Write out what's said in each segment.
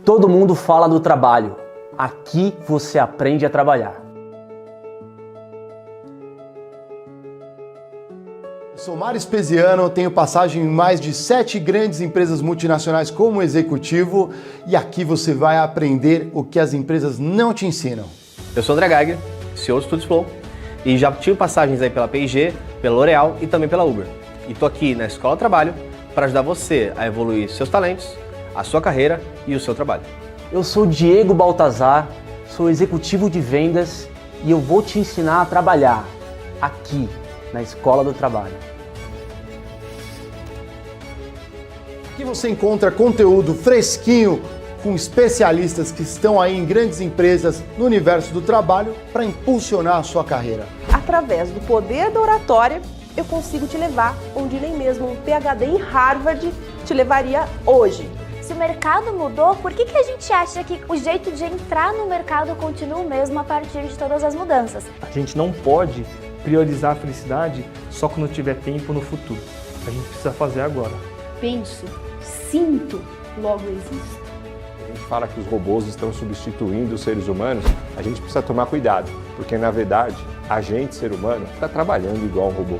Todo mundo fala do trabalho. Aqui você aprende a trabalhar. Eu sou Mário Espesiano, tenho passagem em mais de 7 grandes empresas multinacionais como executivo e aqui você vai aprender o que as empresas não te ensinam. Eu sou André Geiger, CEO do Studios Flow e já tive passagens aí pela P&G, pela L'Oréal e também pela Uber. E tô aqui na Escola do Trabalho para ajudar você a evoluir seus talentos, a sua carreira e o seu trabalho. Eu sou Diego Baltazar, sou executivo de vendas e eu vou te ensinar a trabalhar aqui na Escola do Trabalho. Aqui você encontra conteúdo fresquinho com especialistas que estão aí em grandes empresas no universo do trabalho para impulsionar a sua carreira. Através do poder da oratória, eu consigo te levar onde nem mesmo um PhD em Harvard te levaria hoje. Se o mercado mudou, por que a gente acha que o jeito de entrar no mercado continua o mesmo a partir de todas as mudanças? A gente não pode priorizar a felicidade só quando tiver tempo no futuro. A gente precisa fazer agora. Penso, sinto, logo existo. A gente fala que os robôs estão substituindo os seres humanos, a gente precisa tomar cuidado, porque na verdade a gente, ser humano, está trabalhando igual um robô.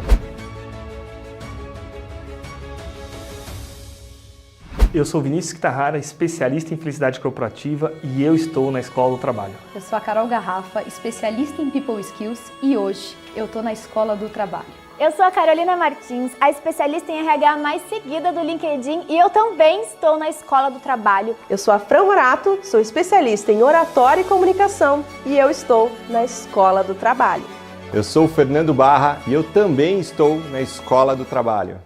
Eu sou Vinícius Kitahara, especialista em felicidade corporativa e eu estou na Escola do Trabalho. Eu sou a Carol Garrafa, especialista em People Skills e hoje eu estou na Escola do Trabalho. Eu sou a Carolina Martins, a especialista em RH mais seguida do LinkedIn e eu também estou na Escola do Trabalho. Eu sou a Fran Horato, sou especialista em oratória e comunicação e eu estou na Escola do Trabalho. Eu sou o Fernando Barra e eu também estou na Escola do Trabalho.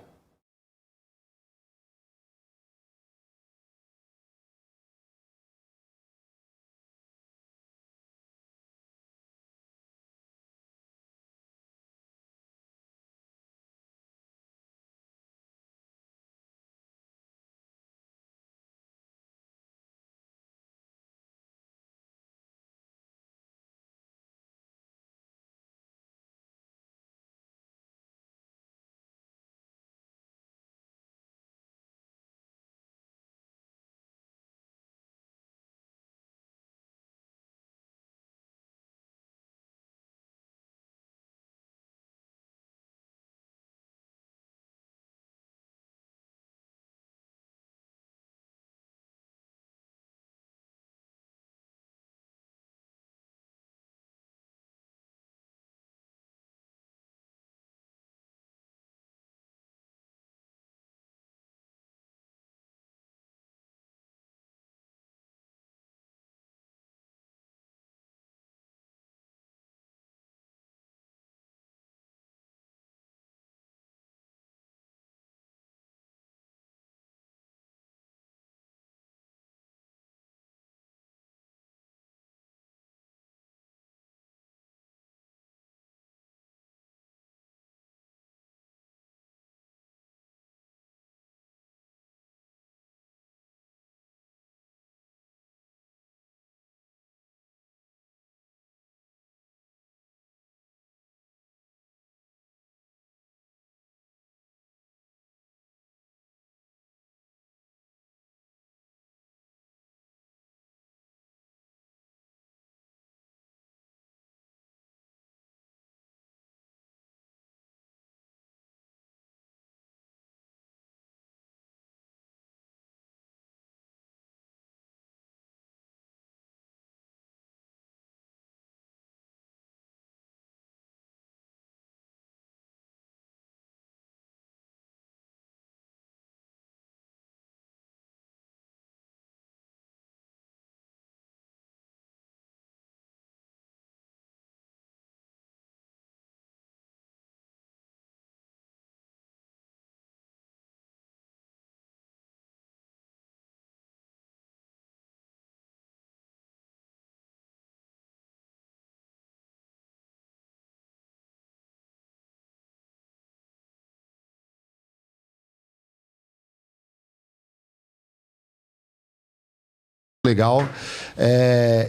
Legal.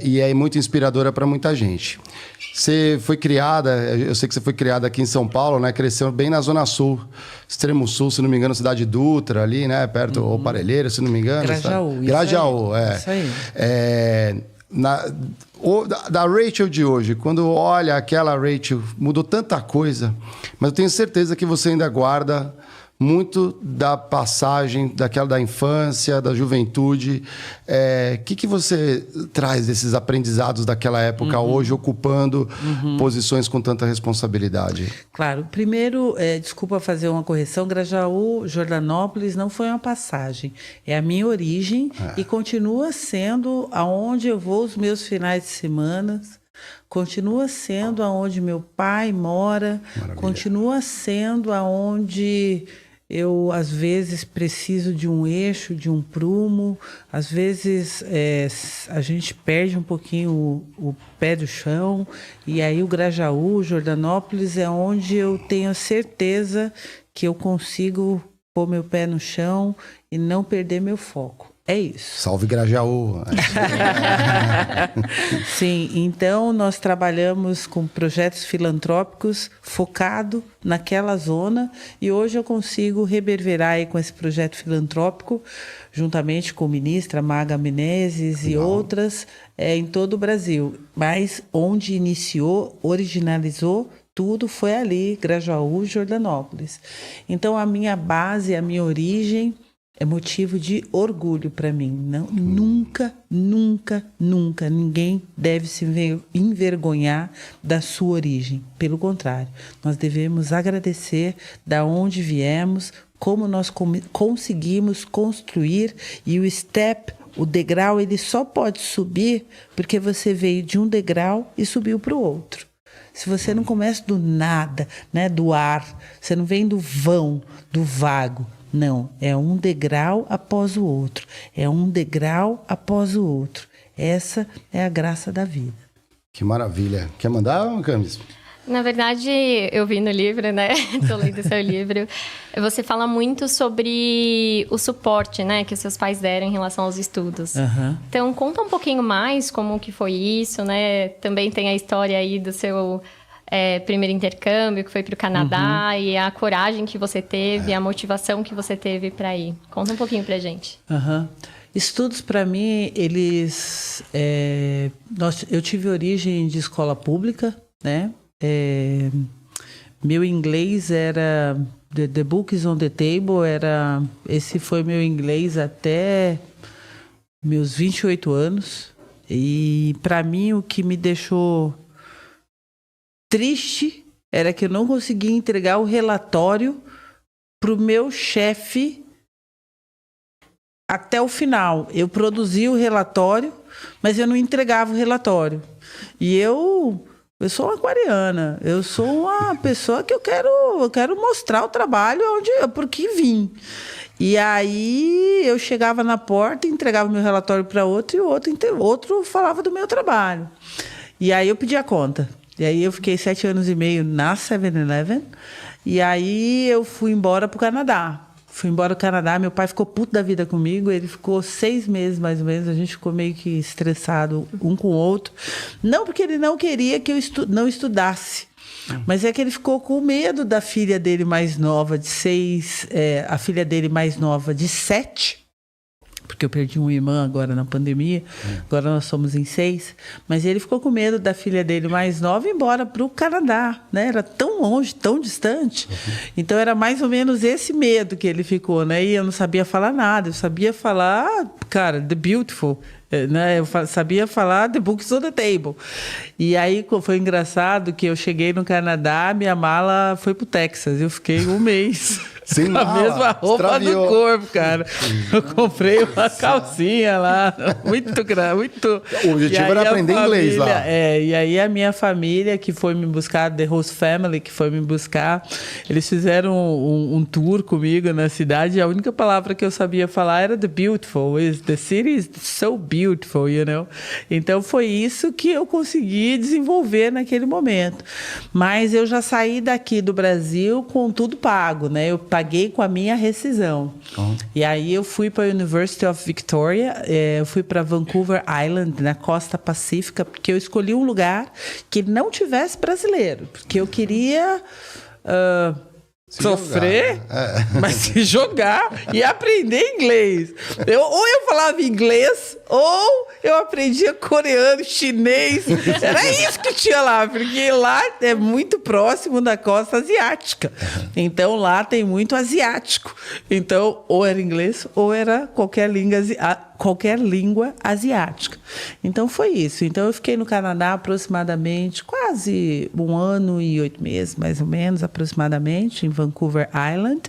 e é muito inspiradora para muita gente. Você foi criada, eu sei que você foi criada aqui em São Paulo, né? Cresceu bem na Zona Sul, extremo sul, se não me engano, cidade Dutra ali, né? Perto, ou Parelheira, se não me engano. Grajaú. Grajaú, Isso aí. Da Rachel de hoje, quando olha aquela Rachel, mudou tanta coisa, mas eu tenho certeza que você ainda guarda muito da passagem, daquela da infância, da juventude. Que você traz desses aprendizados daquela época hoje, ocupando posições com tanta responsabilidade? Claro. Primeiro, desculpa fazer uma correção, Grajaú, Jordanópolis não foi uma passagem. É a minha origem e continua sendo aonde eu vou os meus finais de semana. Continua sendo aonde meu pai mora. Maravilha. Continua sendo aonde eu, às vezes, preciso de um eixo, de um prumo. Às vezes, a gente perde um pouquinho o pé do chão. E aí o Grajaú, Jordanópolis, é onde eu tenho certeza que eu consigo pôr meu pé no chão e não perder meu foco. É isso. Salve Grajaú! Sim, então nós trabalhamos com projetos filantrópicos focado naquela zona e hoje eu consigo reverberar aí com esse projeto filantrópico, juntamente com a ministra Maga Menezes e outras, em todo o Brasil. Mas onde iniciou, originalizou, tudo foi ali, Grajaú, Jordanópolis. Então a minha base, a minha origem é motivo de orgulho para mim. Não, nunca, nunca, nunca ninguém deve se envergonhar da sua origem. Pelo contrário, nós devemos agradecer da onde viemos, como nós conseguimos construir e o degrau, ele só pode subir porque você veio de um degrau e subiu para o outro. Se você não começa do nada, né, do ar, você não vem do vão, do vago. Não, é um degrau após o outro. É um degrau após o outro. Essa é a graça da vida. Que maravilha. Quer mandar, Camis? Na verdade, eu vi no livro, né? Estou lendo seu livro. Você fala muito sobre o suporte, né? Que os seus pais deram em relação aos estudos. Então, conta um pouquinho mais como que foi isso, né? Também tem a história aí do seu primeiro intercâmbio, que foi para o Canadá, e a coragem que você teve, a motivação que você teve para ir. Conta um pouquinho para a gente. Estudos, para mim, eles... eu tive origem de escola pública, né? Meu inglês era... The book is on the table, esse foi meu inglês até meus 28 anos. E, para mim, o que me deixou triste era que eu não conseguia entregar o relatório para o meu chefe até o final. Eu produzia o relatório, mas eu não entregava o relatório. E eu sou uma aquariana, eu sou uma pessoa que eu quero mostrar o trabalho por que vim. E aí eu chegava na porta, entregava meu relatório para outro, e o outro falava do meu trabalho. E aí eu pedia conta. E aí eu fiquei 7 anos e meio na 7-Eleven. E aí eu fui embora para o Canadá. Meu pai ficou puto da vida comigo. Ele ficou 6 meses, mais ou menos. A gente ficou meio que estressado um com o outro. Não porque ele não queria que eu não estudasse. Mas é que ele ficou com medo da filha dele mais nova, de 6. A filha dele mais nova, de 7. Porque eu perdi uma irmã agora na pandemia, agora nós somos em 6, mas ele ficou com medo da filha dele mais nova ir embora para o Canadá, né? Era tão longe, tão distante, então era mais ou menos esse medo que ele ficou, né? E eu não sabia falar nada, eu sabia falar, cara, The Beautiful, né? Eu sabia falar The Books on the Table. E aí foi engraçado que eu cheguei no Canadá, minha mala foi pro Texas, eu fiquei 1 mês. Sem mala, a mesma roupa extraviou. do corpo, cara. Eu comprei uma calcinha lá, muito grande, muito... O objetivo era aprender inglês lá. E aí a minha família que foi me buscar, The Host Family, que foi me buscar, eles fizeram um tour comigo na cidade, e a única palavra que eu sabia falar era The Beautiful. The city is so beautiful. beautiful, you know? Então foi isso que eu consegui desenvolver naquele momento. Mas eu já saí daqui do Brasil com tudo pago, né? Eu paguei com a minha rescisão. E aí eu fui para a University of Victoria, eu fui para Vancouver Island, na costa pacífica, porque eu escolhi um lugar que não tivesse brasileiro, porque eu queria sofrer, jogar, né? Mas se jogar e aprender inglês. Ou eu falava inglês, ou eu aprendia coreano, chinês. Era isso que tinha lá, porque lá é muito próximo da costa asiática. Então lá tem muito asiático. Então ou era inglês ou era qualquer língua asiática. Então foi isso. Então eu fiquei no Canadá aproximadamente quase 1 ano e 8 meses, mais ou menos, aproximadamente, em Vancouver Island,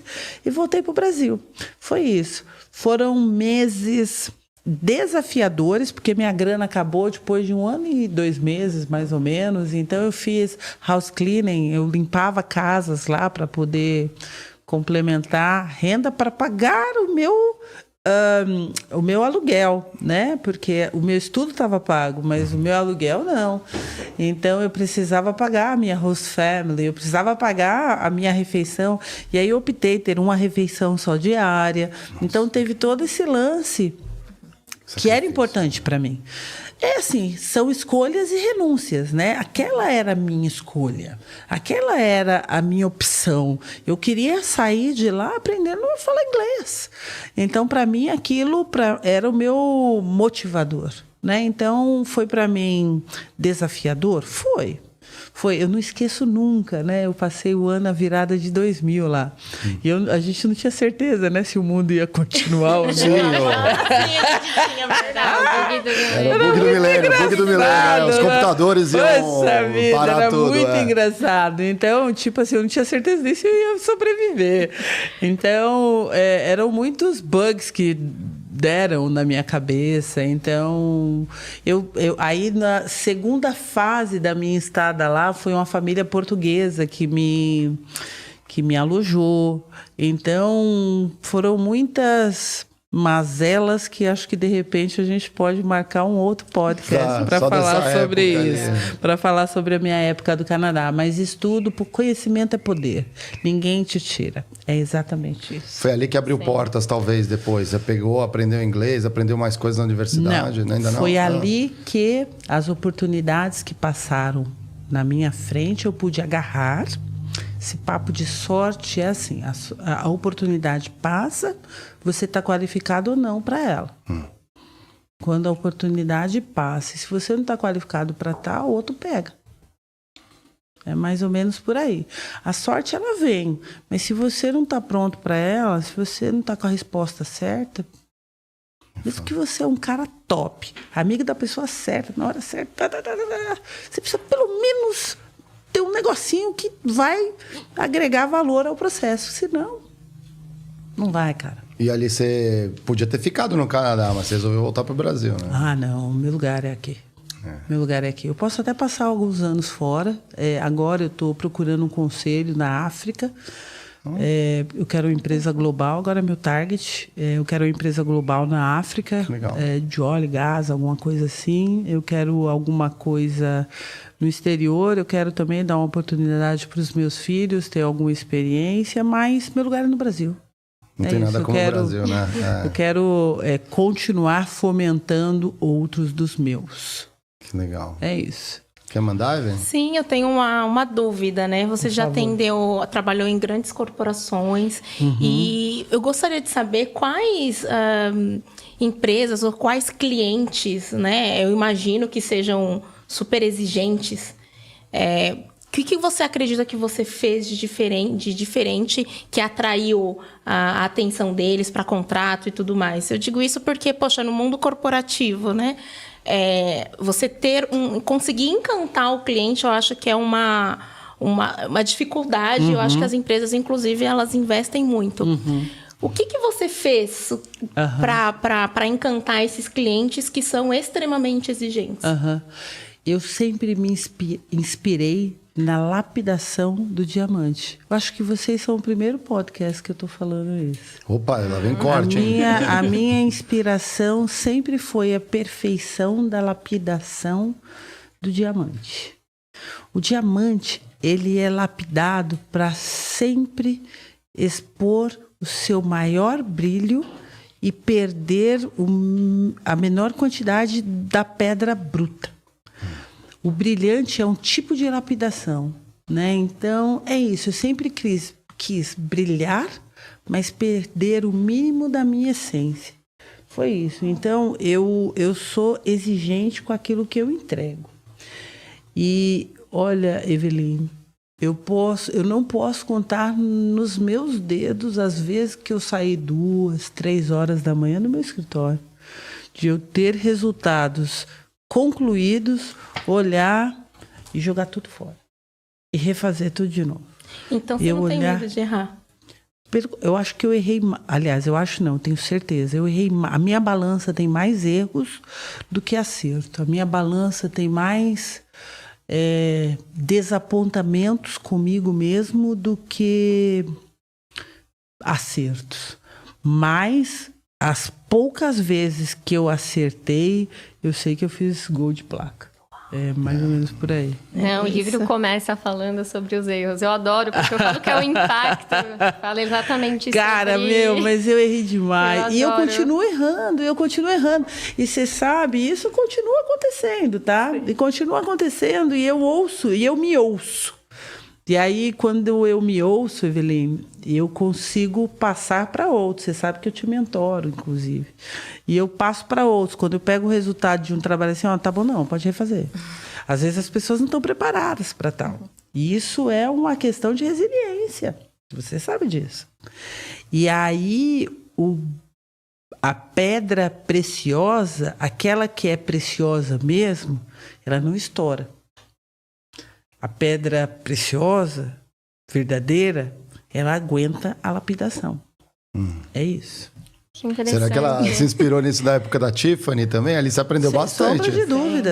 e voltei para o Brasil. Foi isso. Foram meses desafiadores, porque minha grana acabou depois de 1 ano e 2 meses, mais ou menos. Então eu fiz house cleaning, eu limpava casas lá para poder complementar renda para pagar o meu aluguel, né? Porque o meu estudo estava pago, mas o meu aluguel não. Então eu precisava pagar a minha host family, eu precisava pagar a minha refeição. E aí eu optei ter uma refeição só diária. Então teve todo esse lance que era importante para mim. É assim, são escolhas e renúncias, né? Aquela era a minha escolha. Aquela era a minha opção. Eu queria sair de lá aprendendo a falar inglês. Então, para mim, aquilo era o meu motivador, né? Então, foi para mim desafiador? Foi. Eu não esqueço nunca, né? Eu passei o ano, a virada de 2000 lá. E a gente não tinha certeza, né? Se o mundo ia continuar ou não. Sim, a gente tinha, verdade. Era o bug do milênio, os computadores iam parar era tudo. Muito engraçado. Então, tipo assim, eu não tinha certeza nem se eu ia sobreviver. Então, eram muitos bugs que deram na minha cabeça. Então, aí na segunda fase da minha estada lá, foi uma família portuguesa que me alojou. Então, foram muitas mazelas que acho que de repente a gente pode marcar um outro podcast para falar sobre isso, para falar sobre a minha época do Canadá. Mas estudo, conhecimento é poder, ninguém te tira. É exatamente isso. Foi ali que abriu portas, talvez, depois. Você pegou, aprendeu inglês, aprendeu mais coisas na universidade? Não, ainda não? Foi ali que as oportunidades que passaram na minha frente eu pude agarrar. Esse papo de sorte é assim, a oportunidade passa, você está qualificado ou não para ela. Quando a oportunidade passa, e se você não está qualificado para tal, o outro pega. É mais ou menos por aí. A sorte, ela vem, mas se você não está pronto para ela, se você não está com a resposta certa, mesmo que você é um cara top, amigo da pessoa certa, na hora certa, você precisa pelo menos ter um negocinho que vai agregar valor ao processo. Senão, não vai, cara. E ali você podia ter ficado no Canadá, mas você resolveu voltar para o Brasil, né? Ah, não. Meu lugar é aqui. Meu lugar é aqui. Eu posso até passar alguns anos fora. Agora eu estou procurando um conselho na África. Eu quero uma empresa global. Agora é meu target. Eu quero uma empresa global na África. De óleo, gás, alguma coisa assim. Eu quero alguma coisa no exterior. Eu quero também dar uma oportunidade para os meus filhos ter alguma experiência, mas meu lugar é no Brasil. Não tem nada como o Brasil, né? Eu quero continuar fomentando outros dos meus. Que legal. É isso. Quer mandar, Evelyn? Sim, eu tenho uma dúvida, né? Você já trabalhou em grandes corporações e eu gostaria de saber quais empresas ou quais clientes, né? Eu imagino que sejam super exigentes. O que você acredita que você fez de diferente que atraiu a atenção deles para contrato e tudo mais? Eu digo isso porque, poxa, no mundo corporativo, né? Você conseguir encantar o cliente, eu acho que é uma dificuldade. Eu acho que as empresas, inclusive, elas investem muito. O que você fez para encantar esses clientes que são extremamente exigentes? eu sempre me inspirei na lapidação do diamante. Eu acho que vocês são o primeiro podcast que eu estou falando isso. Opa, lá vem corte, hein? A minha inspiração sempre foi a perfeição da lapidação do diamante. O diamante, ele é lapidado para sempre expor o seu maior brilho e perder a menor quantidade da pedra bruta. O brilhante é um tipo de lapidação, né? Então, é isso. Eu sempre quis brilhar, mas perder o mínimo da minha essência. Foi isso. Então, eu sou exigente com aquilo que eu entrego. E, olha, Eveline, eu não posso contar nos meus dedos as vezes que eu saí 2, 3 horas da manhã no meu escritório, de eu ter resultados concluídos, olhar e jogar tudo fora. E refazer tudo de novo. Então você não tem medo de errar? Eu acho que eu errei... Aliás, eu acho não, tenho certeza. Eu errei. A minha balança tem mais erros do que acerto. A minha balança tem mais desapontamentos comigo mesmo do que acertos. Mas as poucas vezes que eu acertei, eu sei que eu fiz gol de placa. É mais ou menos por aí. Não, o livro começa falando sobre os erros. Eu adoro, porque eu falo que é o impacto. Fala exatamente isso. Cara, mas eu errei demais. E eu continuo errando. E você sabe, isso continua acontecendo, tá? E continua acontecendo, e eu ouço, e eu me ouço. E aí, quando eu me ouço, Eveline, eu consigo passar para outros. Você sabe que eu te mentoro, inclusive. E eu passo para outros. Quando eu pego o resultado de um trabalho assim, tá bom, não, pode refazer. Às vezes as pessoas não estão preparadas para tal. E isso é uma questão de resiliência. Você sabe disso. E aí, a pedra preciosa, aquela que é preciosa mesmo, ela não estoura. A pedra preciosa, verdadeira, ela aguenta a lapidação. É isso. Que interessante. Será que ela se inspirou nisso da época da Tiffany também? Ali você aprendeu bastante.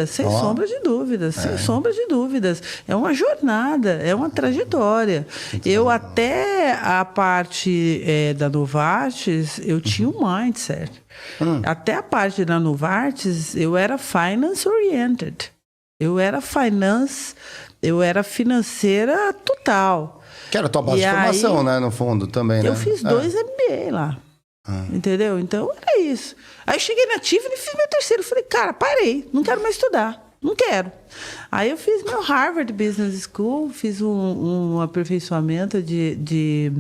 Sem sombra de dúvidas. É uma jornada, é uma trajetória. Eu até a parte da Novartis, eu tinha um mindset. Até a parte da Novartis, eu era finance oriented. Eu era financeira total. Que era a tua base de formação, né? No fundo, também, né? Eu fiz 2 MBA lá. Entendeu? Então, era isso. Aí eu cheguei na Tiffany e fiz meu 3º. Falei, cara, parei. Não quero mais estudar. Não quero. Aí eu fiz meu Harvard Business School. Fiz um aperfeiçoamento de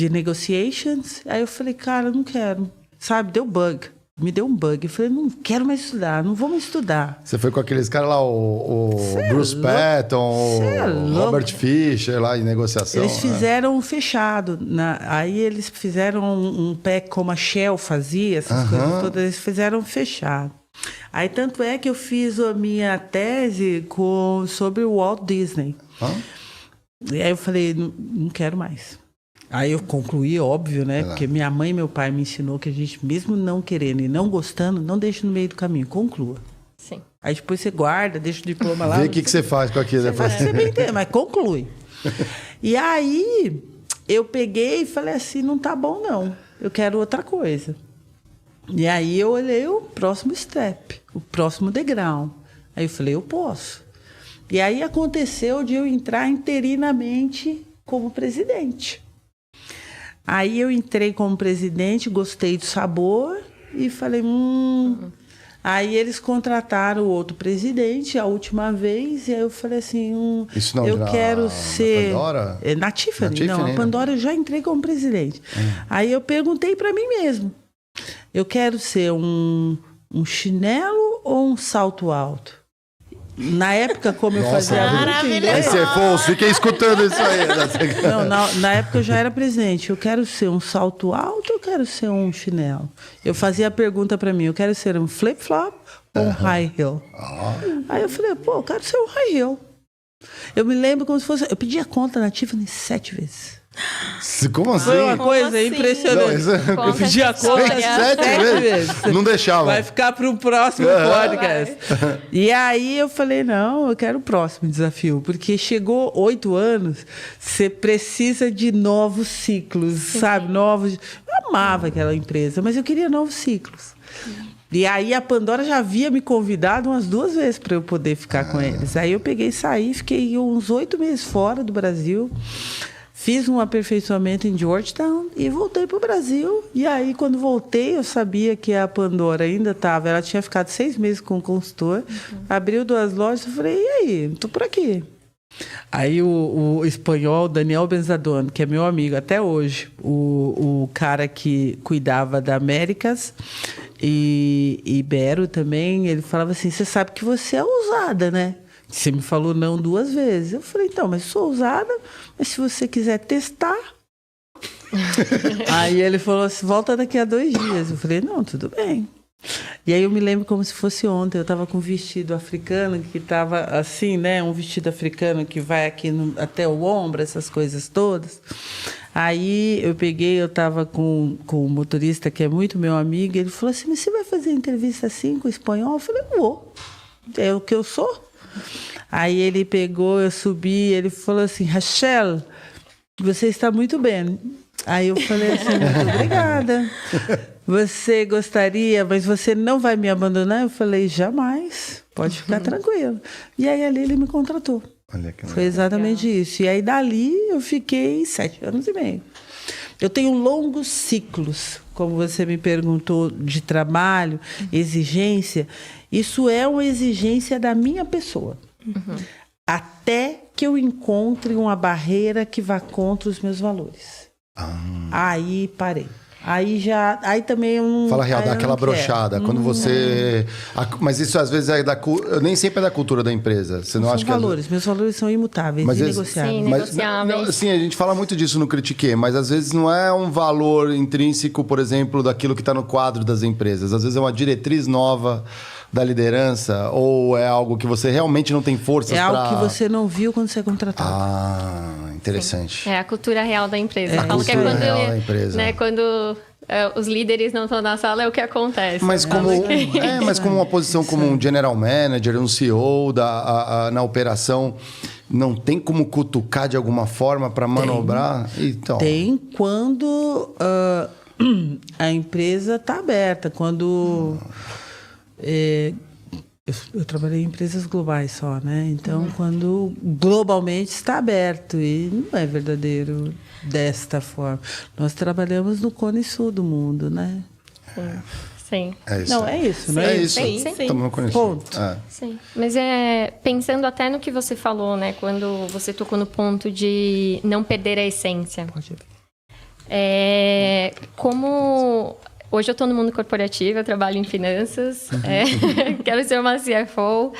negotiations. Aí eu falei, cara, não quero. Sabe, deu bug. Me deu um bug. Eu falei, não quero mais estudar, não vou mais estudar. Você foi com aqueles caras lá, o Bruce Patton, o Robert Fisher lá em negociação. Eles fizeram fechado. Aí eles fizeram um pack como a Shell fazia, essas coisas todas, eles fizeram fechado. Aí tanto é que eu fiz a minha tese sobre o Walt Disney. E aí eu falei, não quero mais. Aí eu concluí, óbvio, né? Porque minha mãe e meu pai me ensinou que a gente, mesmo não querendo e não gostando, não deixe no meio do caminho, conclua. Sim. Aí depois você guarda, deixa o diploma lá. Vê o que você faz com aquilo depois. Você bem entende, mas conclui. E aí eu peguei e falei assim, não tá bom não, eu quero outra coisa. E aí eu olhei o próximo step, o próximo degrau. Aí eu falei, eu posso. E aí aconteceu de eu entrar interinamente como presidente. Aí eu entrei como presidente, gostei do sabor e falei, Aí eles contrataram o outro presidente a última vez, e aí eu falei assim, isso não, eu quero ser... Pandora? Na Tiffany? Não, a Pandora eu já entrei como presidente. Aí eu perguntei para mim mesmo, eu quero ser um chinelo ou um salto alto? Na época, como eu fazia muito inglês... Fiquei escutando isso aí. Não, na época eu já era presidente. Eu quero ser um salto alto ou eu quero ser um chinelo? Eu fazia a pergunta para mim, eu quero ser um flip-flop ou um high heel? Aí eu falei, eu quero ser um high heel. Eu me lembro como se fosse... Eu pedi a conta na Tiffany 7 vezes. Como assim? Foi uma coisa impressionante. Não, eu pedi a conta 7 vezes. Não deixava. Vai ficar para o próximo podcast. E aí eu falei, não, eu quero o próximo desafio. Porque chegou 8 anos, você precisa de novos ciclos, sabe? Novos... Eu amava aquela empresa, mas eu queria novos ciclos. E aí a Pandora já havia me convidado umas 2 vezes para eu poder ficar com eles. Aí eu peguei e saí, fiquei uns 8 meses fora do Brasil. Fiz um aperfeiçoamento em Georgetown e voltei para o Brasil. E aí, quando voltei, eu sabia que a Pandora ainda estava... Ela tinha ficado 6 meses com o consultor. Abriu 2 lojas. Eu falei, e aí? Estou por aqui. Aí o espanhol, Daniel Benzadone, que é meu amigo até hoje, o cara que cuidava da Américas e Ibero também, ele falava assim, você sabe que você é ousada, né? Você me falou não 2 vezes. Eu falei, então, mas sou ousada, mas se você quiser testar... Aí ele falou assim, volta daqui a 2 dias. Eu falei, não, tudo bem. E aí eu me lembro como se fosse ontem, eu estava com um vestido africano, que estava assim, né? Um vestido africano que vai aqui até o ombro, essas coisas todas. Aí eu estava com o motorista, que é muito meu amigo, e ele falou assim, mas você vai fazer entrevista assim com o espanhol? Eu falei, vou. É o que eu sou. Aí ele pegou, eu subi, ele falou assim, Rachel, você está muito bem. Aí eu falei assim, muito obrigada. Você gostaria, mas você não vai me abandonar? Eu falei, jamais, pode ficar tranquilo. E aí ali ele me contratou. Foi exatamente isso. E aí dali eu fiquei 7 anos e meio. Eu tenho longos ciclos, como você me perguntou, de trabalho, exigência. Isso é uma exigência da minha pessoa. Até que eu encontre uma barreira que vá contra os meus valores. Aí parei. Aí também eu não... Fala real, dá aquela brochada. Quando você... Mas isso às vezes é nem sempre é da cultura da empresa. Você não acha que valores. Meus valores são imutáveis, inegociáveis. Sim, negociáveis. Sim, a gente fala muito disso no Critique, mas às vezes não é um valor intrínseco, por exemplo, daquilo que está no quadro das empresas. Às vezes é uma diretriz nova da liderança, ou é algo que você realmente não tem forças para... É algo que você não viu quando você é contratado. Interessante. Sim. É a cultura real da empresa. A cultura real da empresa. Né, quando os líderes não estão na sala, é o que acontece. Mas como uma posição como um general manager, um CEO na operação, não tem como cutucar de alguma forma para manobrar? Então... Tem quando a empresa está aberta, quando... Eu trabalhei em empresas globais só, né? Então, quando globalmente está aberto e não é verdadeiro desta forma. Nós trabalhamos no Cone Sul do mundo, né? Sim. É isso. Não, é isso, sim, não é isso? Sim. Estamos no Cone Sul. Sim. Mas pensando até no que você falou, né? Quando você tocou no ponto de não perder a essência. Pode ver. Como... Hoje eu estou no mundo corporativo, eu trabalho em finanças, quero ser uma CFO.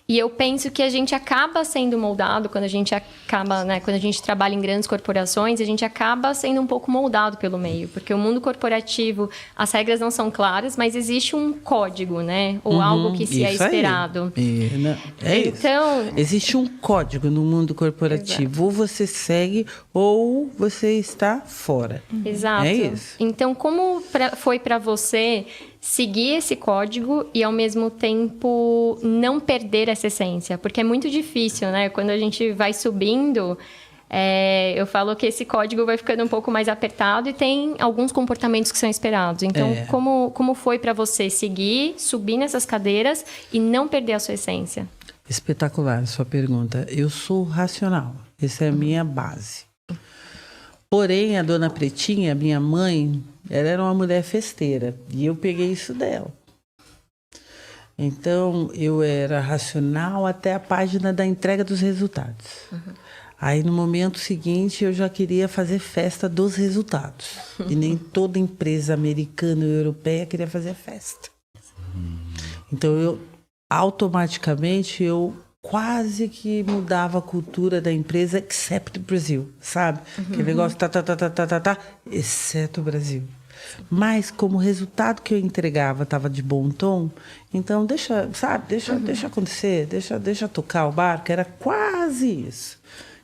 E eu penso que a gente acaba sendo moldado quando a gente acaba, né, quando a gente trabalha em grandes corporações, a gente acaba sendo um pouco moldado pelo meio, porque o mundo corporativo, as regras não são claras, mas existe um código, né, ou algo que se é esperado. Então, isso. Existe um código no mundo corporativo, exato. Ou você segue ou você está fora. Exato. É isso. Então, como foi para você seguir esse código e, ao mesmo tempo, não perder essa essência? Porque é muito difícil, né? Quando a gente vai subindo, eu falo que esse código vai ficando um pouco mais apertado e tem alguns comportamentos que são esperados. Então, como foi para você seguir, subir nessas cadeiras e não perder a sua essência? Espetacular a sua pergunta. Eu sou racional. Essa é a minha base. Porém, a dona Pretinha, minha mãe, ela era uma mulher festeira. E eu peguei isso dela. Então, eu era racional até a página da entrega dos resultados. Aí, no momento seguinte, eu já queria fazer festa dos resultados. E nem toda empresa americana ou europeia queria fazer festa. Então, automaticamente, eu quase que mudava a cultura da empresa, except o Brasil, sabe? Aquele negócio, exceto o Brasil. Mas, como o resultado que eu entregava estava de bom tom, então deixa acontecer, deixa tocar o barco, era quase isso.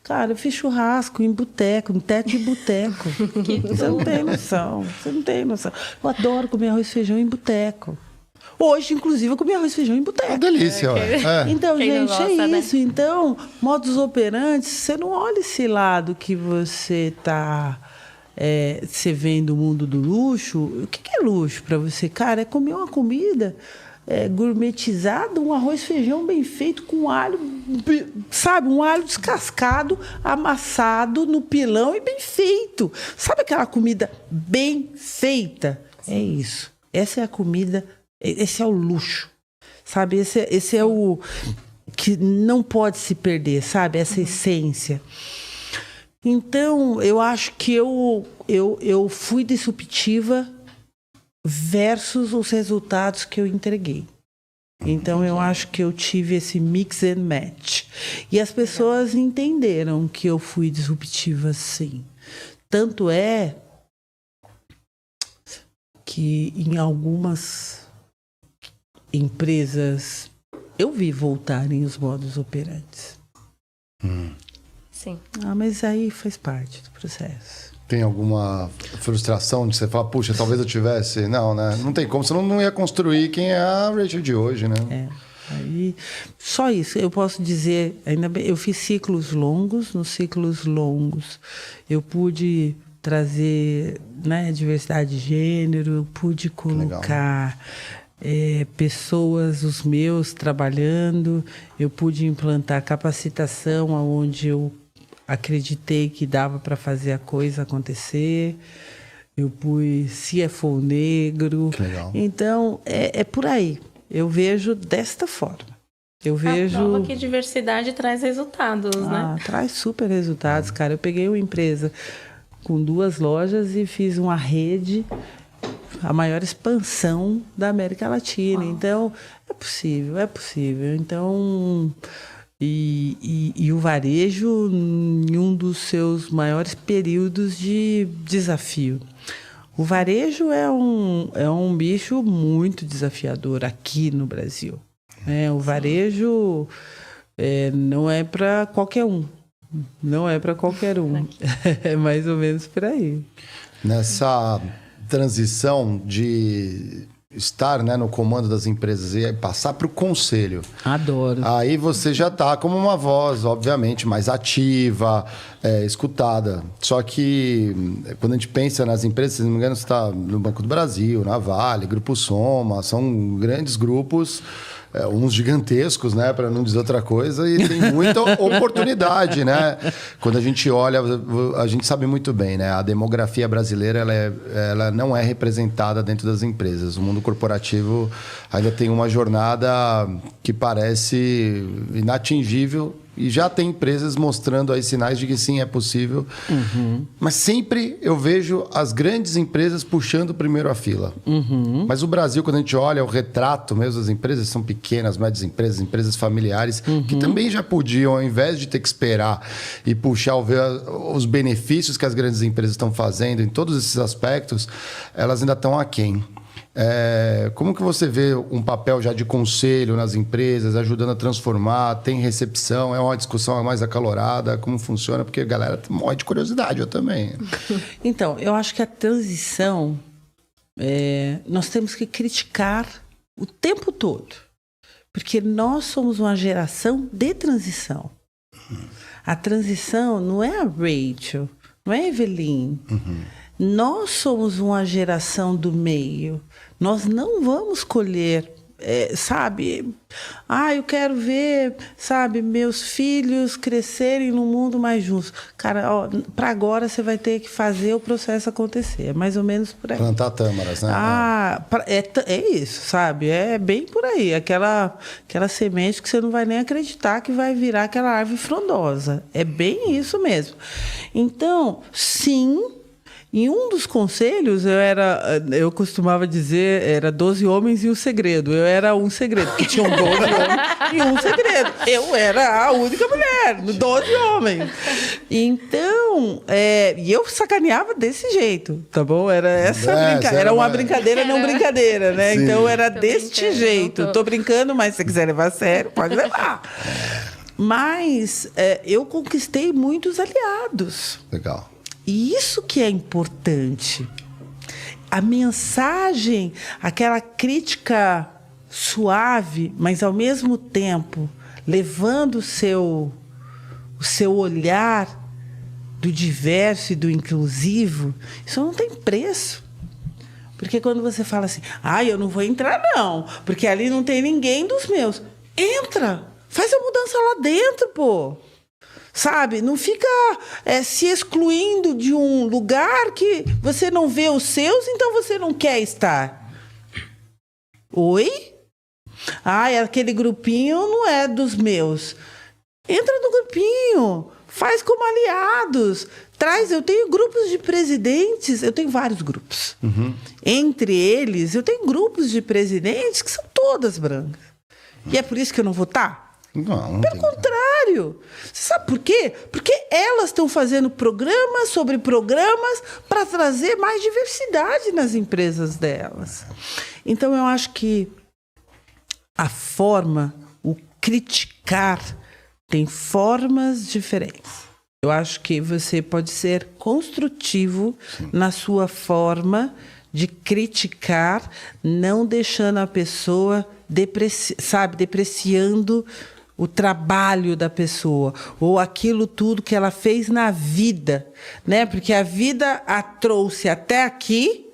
Cara, eu fiz churrasco em boteco, no teto de boteco. Você não tem noção, você não tem noção. Eu adoro comer arroz e feijão em boteco. Hoje, inclusive, eu comi arroz e feijão em boteco. Uma delícia, olha. Então, Quem não gente, gosta, é né? isso. Então, modus operandi, você não olha esse lado que você está... você vem do mundo do luxo. O que é luxo para você? Cara, é comer uma comida gourmetizada, um arroz e feijão bem feito com alho, sabe? Um alho descascado, amassado no pilão e bem feito. Sabe aquela comida bem feita? É isso. Essa é a comida, esse é o luxo. Sabe? Esse é o que não pode se perder, sabe? Essa essência. Então, eu acho que eu fui disruptiva versus os resultados que eu entreguei. Então, eu acho que eu tive esse mix and match. E as pessoas entenderam que eu fui disruptiva, sim. Tanto é que em algumas empresas eu vi voltarem os modus operantes. Sim. Mas aí faz parte do processo. Tem alguma frustração de você falar, puxa, talvez eu tivesse... Não, né? Não tem como, senão não ia construir quem é a Rachel de hoje, né? Aí, só isso, eu posso dizer, ainda bem, eu fiz ciclos longos, nos ciclos longos eu pude trazer, né, diversidade de gênero, eu pude colocar pessoas, os meus, trabalhando, eu pude implantar capacitação onde eu acreditei que dava para fazer a coisa acontecer. Eu pus CFO negro. Que legal. Então, é por aí. Eu vejo desta forma. Eu vejo... A prova que diversidade traz resultados, né? Traz super resultados, cara. Eu peguei uma empresa com 2 lojas e fiz uma rede, a maior expansão da América Latina. Então, é possível. Então... E o varejo em um dos seus maiores períodos de desafio. O varejo é um bicho muito desafiador aqui no Brasil. O varejo não é para qualquer um. Não é para qualquer um. É mais ou menos por aí. Nessa transição de estar, né, no comando das empresas e passar para o conselho. Adoro. Aí você já está como uma voz, obviamente, mais ativa, escutada. Só que quando a gente pensa nas empresas, se não me engano, você está no Banco do Brasil, na Vale, Grupo Soma, são grandes grupos, uns gigantescos, né, para não dizer outra coisa, e tem muita oportunidade, né? Quando a gente olha, a gente sabe muito bem, né? A demografia brasileira, ela não é representada dentro das empresas. O mundo corporativo ainda tem uma jornada que parece inatingível. E já tem empresas mostrando aí sinais de que sim, é possível. Mas sempre eu vejo as grandes empresas puxando primeiro a fila. Mas o Brasil, quando a gente olha o retrato mesmo das empresas, são pequenas, médias empresas, empresas familiares, que também já podiam, ao invés de ter que esperar e puxar ver os benefícios que as grandes empresas estão fazendo em todos esses aspectos, elas ainda estão aquém. Como que você vê um papel já de conselho nas empresas, ajudando a transformar? Tem recepção? É uma discussão mais acalorada? Como funciona? Porque a galera morre de curiosidade, eu também. Então, eu acho que a transição, nós temos que criticar o tempo todo. Porque nós somos uma geração de transição. A transição não é a Rachel, não é a Evelyn. Nós somos uma geração do meio. Nós não vamos colher, sabe? Eu quero ver, sabe, meus filhos crescerem num mundo mais justo. Cara, para agora você vai ter que fazer o processo acontecer. É mais ou menos por aí. Plantar tâmaras, né? É isso, sabe? É bem por aí. Aquela semente que você não vai nem acreditar que vai virar aquela árvore frondosa. É bem isso mesmo. Então, sim... Em um dos conselhos, eu costumava dizer, era 12 homens e um segredo. Eu era um segredo, porque tinham 12 homens e um segredo. Eu era a única mulher, 12 homens. Então, e eu sacaneava desse jeito, tá bom? Era essa brincadeira. Era uma brincadeira, não brincadeira, né? Sim. Então, era deste jeito. Tô brincando, mas se você quiser levar a sério, pode levar. Mas eu conquistei muitos aliados. Legal. E isso que é importante. A mensagem, aquela crítica suave, mas ao mesmo tempo levando o seu olhar do diverso e do inclusivo, isso não tem preço. Porque quando você fala assim, eu não vou entrar não, porque ali não tem ninguém dos meus. Entra, faz a mudança lá dentro, pô. Sabe? Não fica se excluindo de um lugar que você não vê os seus, então você não quer estar. Oi? Aquele grupinho não é dos meus. Entra no grupinho, faz como aliados. Eu tenho grupos de presidentes, eu tenho vários grupos. Entre eles, eu tenho grupos de presidentes que são todas brancas. E é por isso que eu não vou estar? Não. Pelo contrário. Você sabe por quê? Porque elas estão fazendo programas sobre programas para trazer mais diversidade nas empresas delas. Então, eu acho que a forma, o criticar, tem formas diferentes. Eu acho que você pode ser construtivo na sua forma de criticar, não deixando a pessoa depreciando o trabalho da pessoa ou aquilo tudo que ela fez na vida, né? Porque a vida a trouxe até aqui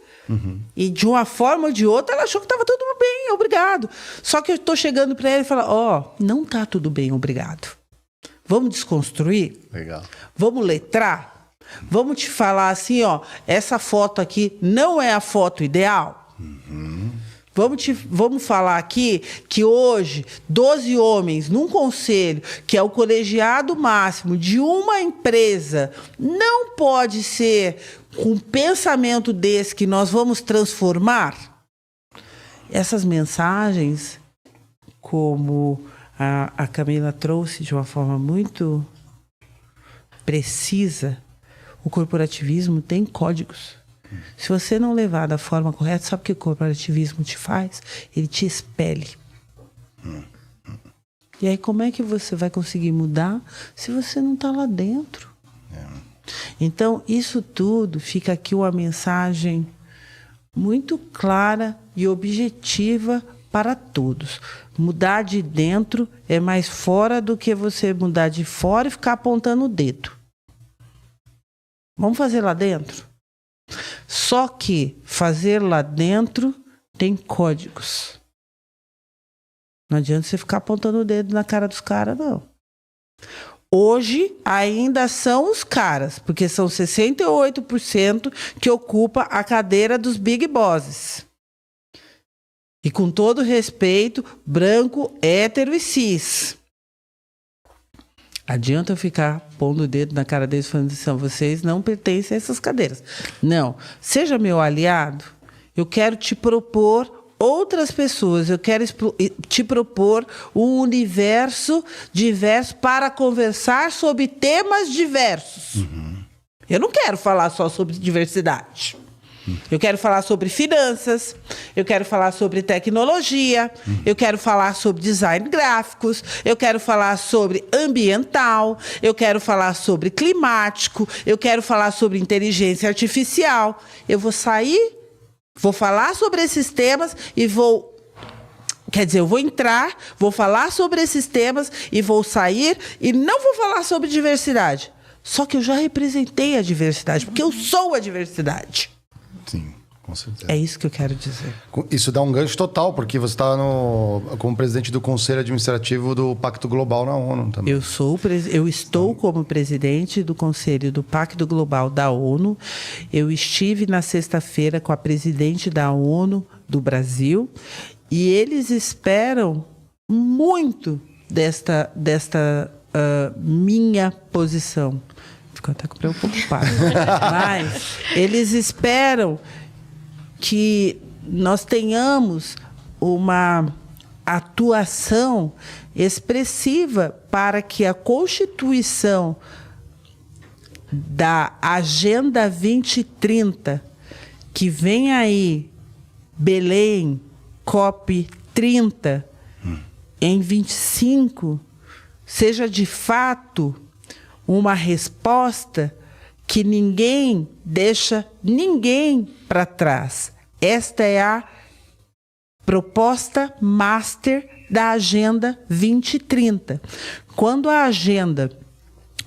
e de uma forma ou de outra ela achou que estava tudo bem, obrigado. Só que eu estou chegando para ela e falo, não está tudo bem, obrigado. Vamos desconstruir? Legal. Vamos letrar? Vamos te falar assim, essa foto aqui não é a foto ideal? Vamos falar aqui que hoje 12 homens num conselho, que é o colegiado máximo de uma empresa, não pode ser com um pensamento desse que nós vamos transformar? Essas mensagens, como a Camila trouxe de uma forma muito precisa, o corporativismo tem códigos. Se você não levar da forma correta, sabe o que o corporativismo te faz? Ele te expele. E aí como é que você vai conseguir mudar se você não está lá dentro? Então, isso tudo fica aqui uma mensagem muito clara e objetiva para todos. Mudar de dentro é mais fora do que você mudar de fora e ficar apontando o dedo. Vamos fazer lá dentro? Só que fazer lá dentro tem códigos. Não adianta você ficar apontando o dedo na cara dos caras, não. Hoje ainda são os caras, porque são 68% que ocupa a cadeira dos big bosses. E com todo respeito, branco, hétero e cis. Adianta eu ficar pondo o dedo na cara deles falando assim, vocês não pertencem a essas cadeiras. Não. Seja meu aliado, eu quero te propor outras pessoas, eu quero te propor um universo diverso para conversar sobre temas diversos. Eu não quero falar só sobre diversidade. Eu quero falar sobre finanças, eu quero falar sobre tecnologia, eu quero falar sobre design gráficos, eu quero falar sobre ambiental, eu quero falar sobre climático, eu quero falar sobre inteligência artificial. Eu vou sair, vou falar sobre esses temas e vou... Quer dizer, eu vou entrar, vou falar sobre esses temas e vou sair e não vou falar sobre diversidade. Só que eu já representei a diversidade, porque eu sou a diversidade. Sim, com certeza. É isso que eu quero dizer. Isso dá um gancho total, porque você está como presidente do Conselho Administrativo do Pacto Global na ONU também. Eu estou como presidente do Conselho do Pacto Global da ONU. Eu estive na sexta-feira com a presidente da ONU do Brasil e eles esperam muito desta minha posição. Fico até preocupado. Mas eles esperam que nós tenhamos uma atuação expressiva para que a Constituição da Agenda 2030, que vem aí, Belém, COP 30, em 25, seja de fato uma resposta que ninguém deixa ninguém para trás. Esta é a proposta master da Agenda 2030. Quando a agenda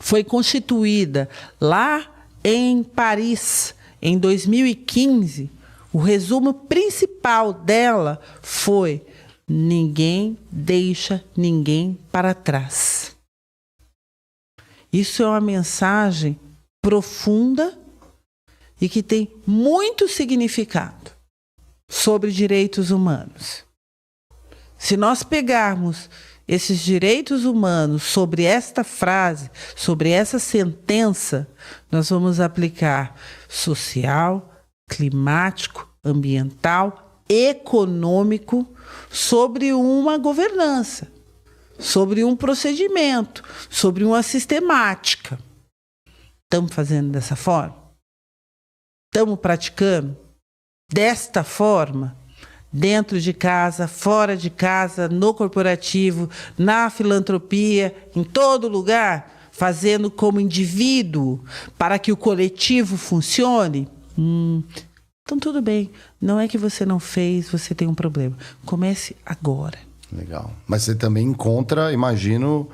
foi constituída lá em Paris, em 2015, o resumo principal dela foi: ninguém deixa ninguém para trás. Isso é uma mensagem profunda e que tem muito significado sobre direitos humanos. Se nós pegarmos esses direitos humanos sobre esta frase, sobre essa sentença, nós vamos aplicar social, climático, ambiental, econômico sobre uma governança, sobre um procedimento, sobre uma sistemática. Estamos fazendo dessa forma? Estamos praticando desta forma? Dentro de casa, fora de casa, no corporativo, na filantropia, em todo lugar, fazendo como indivíduo para que o coletivo funcione? Então tudo bem, não é que você não fez, você tem um problema. Comece agora. Legal. Mas você também encontra, imagino,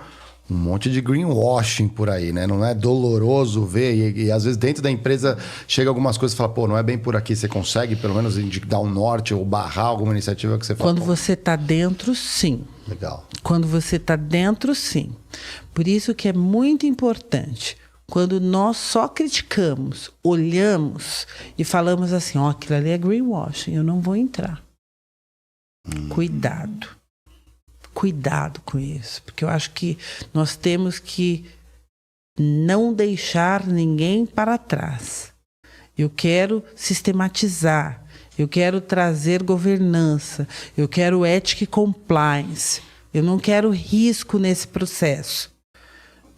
um monte de greenwashing por aí, né? Não é doloroso ver e às vezes dentro da empresa chega algumas coisas e fala, pô, não é bem por aqui. Você consegue pelo menos dar um norte ou barrar alguma iniciativa que você fala? Quando você está dentro, sim. Legal. Quando você está dentro, sim. Por isso que é muito importante, quando nós só criticamos, olhamos e falamos assim, ó, aquilo ali é greenwashing, eu não vou entrar. Cuidado. Cuidado com isso, porque eu acho que nós temos que não deixar ninguém para trás. Eu quero sistematizar, eu quero trazer governança, eu quero ética e compliance. Eu não quero risco nesse processo,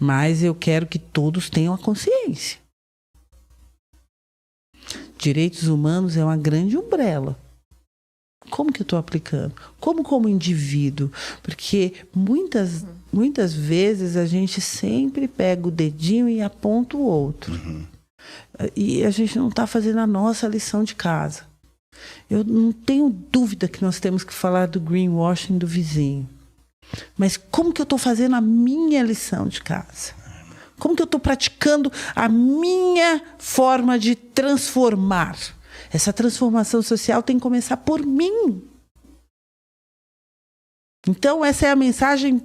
mas eu quero que todos tenham a consciência. Direitos humanos é uma grande umbrella. Como que eu estou aplicando? Como indivíduo? Porque muitas vezes a gente sempre pega o dedinho e aponta o outro. E a gente não está fazendo a nossa lição de casa. Eu não tenho dúvida que nós temos que falar do greenwashing do vizinho. Mas como que eu estou fazendo a minha lição de casa? Como que eu estou praticando a minha forma de transformar? Essa transformação social tem que começar por mim. Então, essa é a mensagem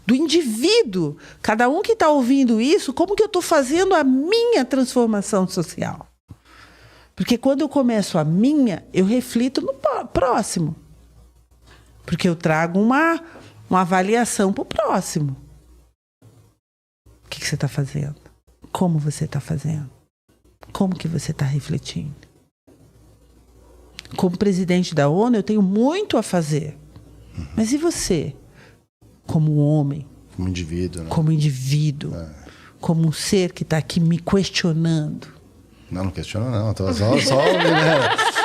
do indivíduo. Cada um que está ouvindo isso, como que eu estou fazendo a minha transformação social? Porque quando eu começo a minha, eu reflito no próximo. Porque eu trago uma avaliação para o próximo. O que você está fazendo? Como você está fazendo? Como que você está refletindo? Como presidente da ONU, eu tenho muito a fazer. Mas e você? Como homem? Como indivíduo, né? Como indivíduo. Como um ser que está aqui me questionando. Não questiona não. Tô só né?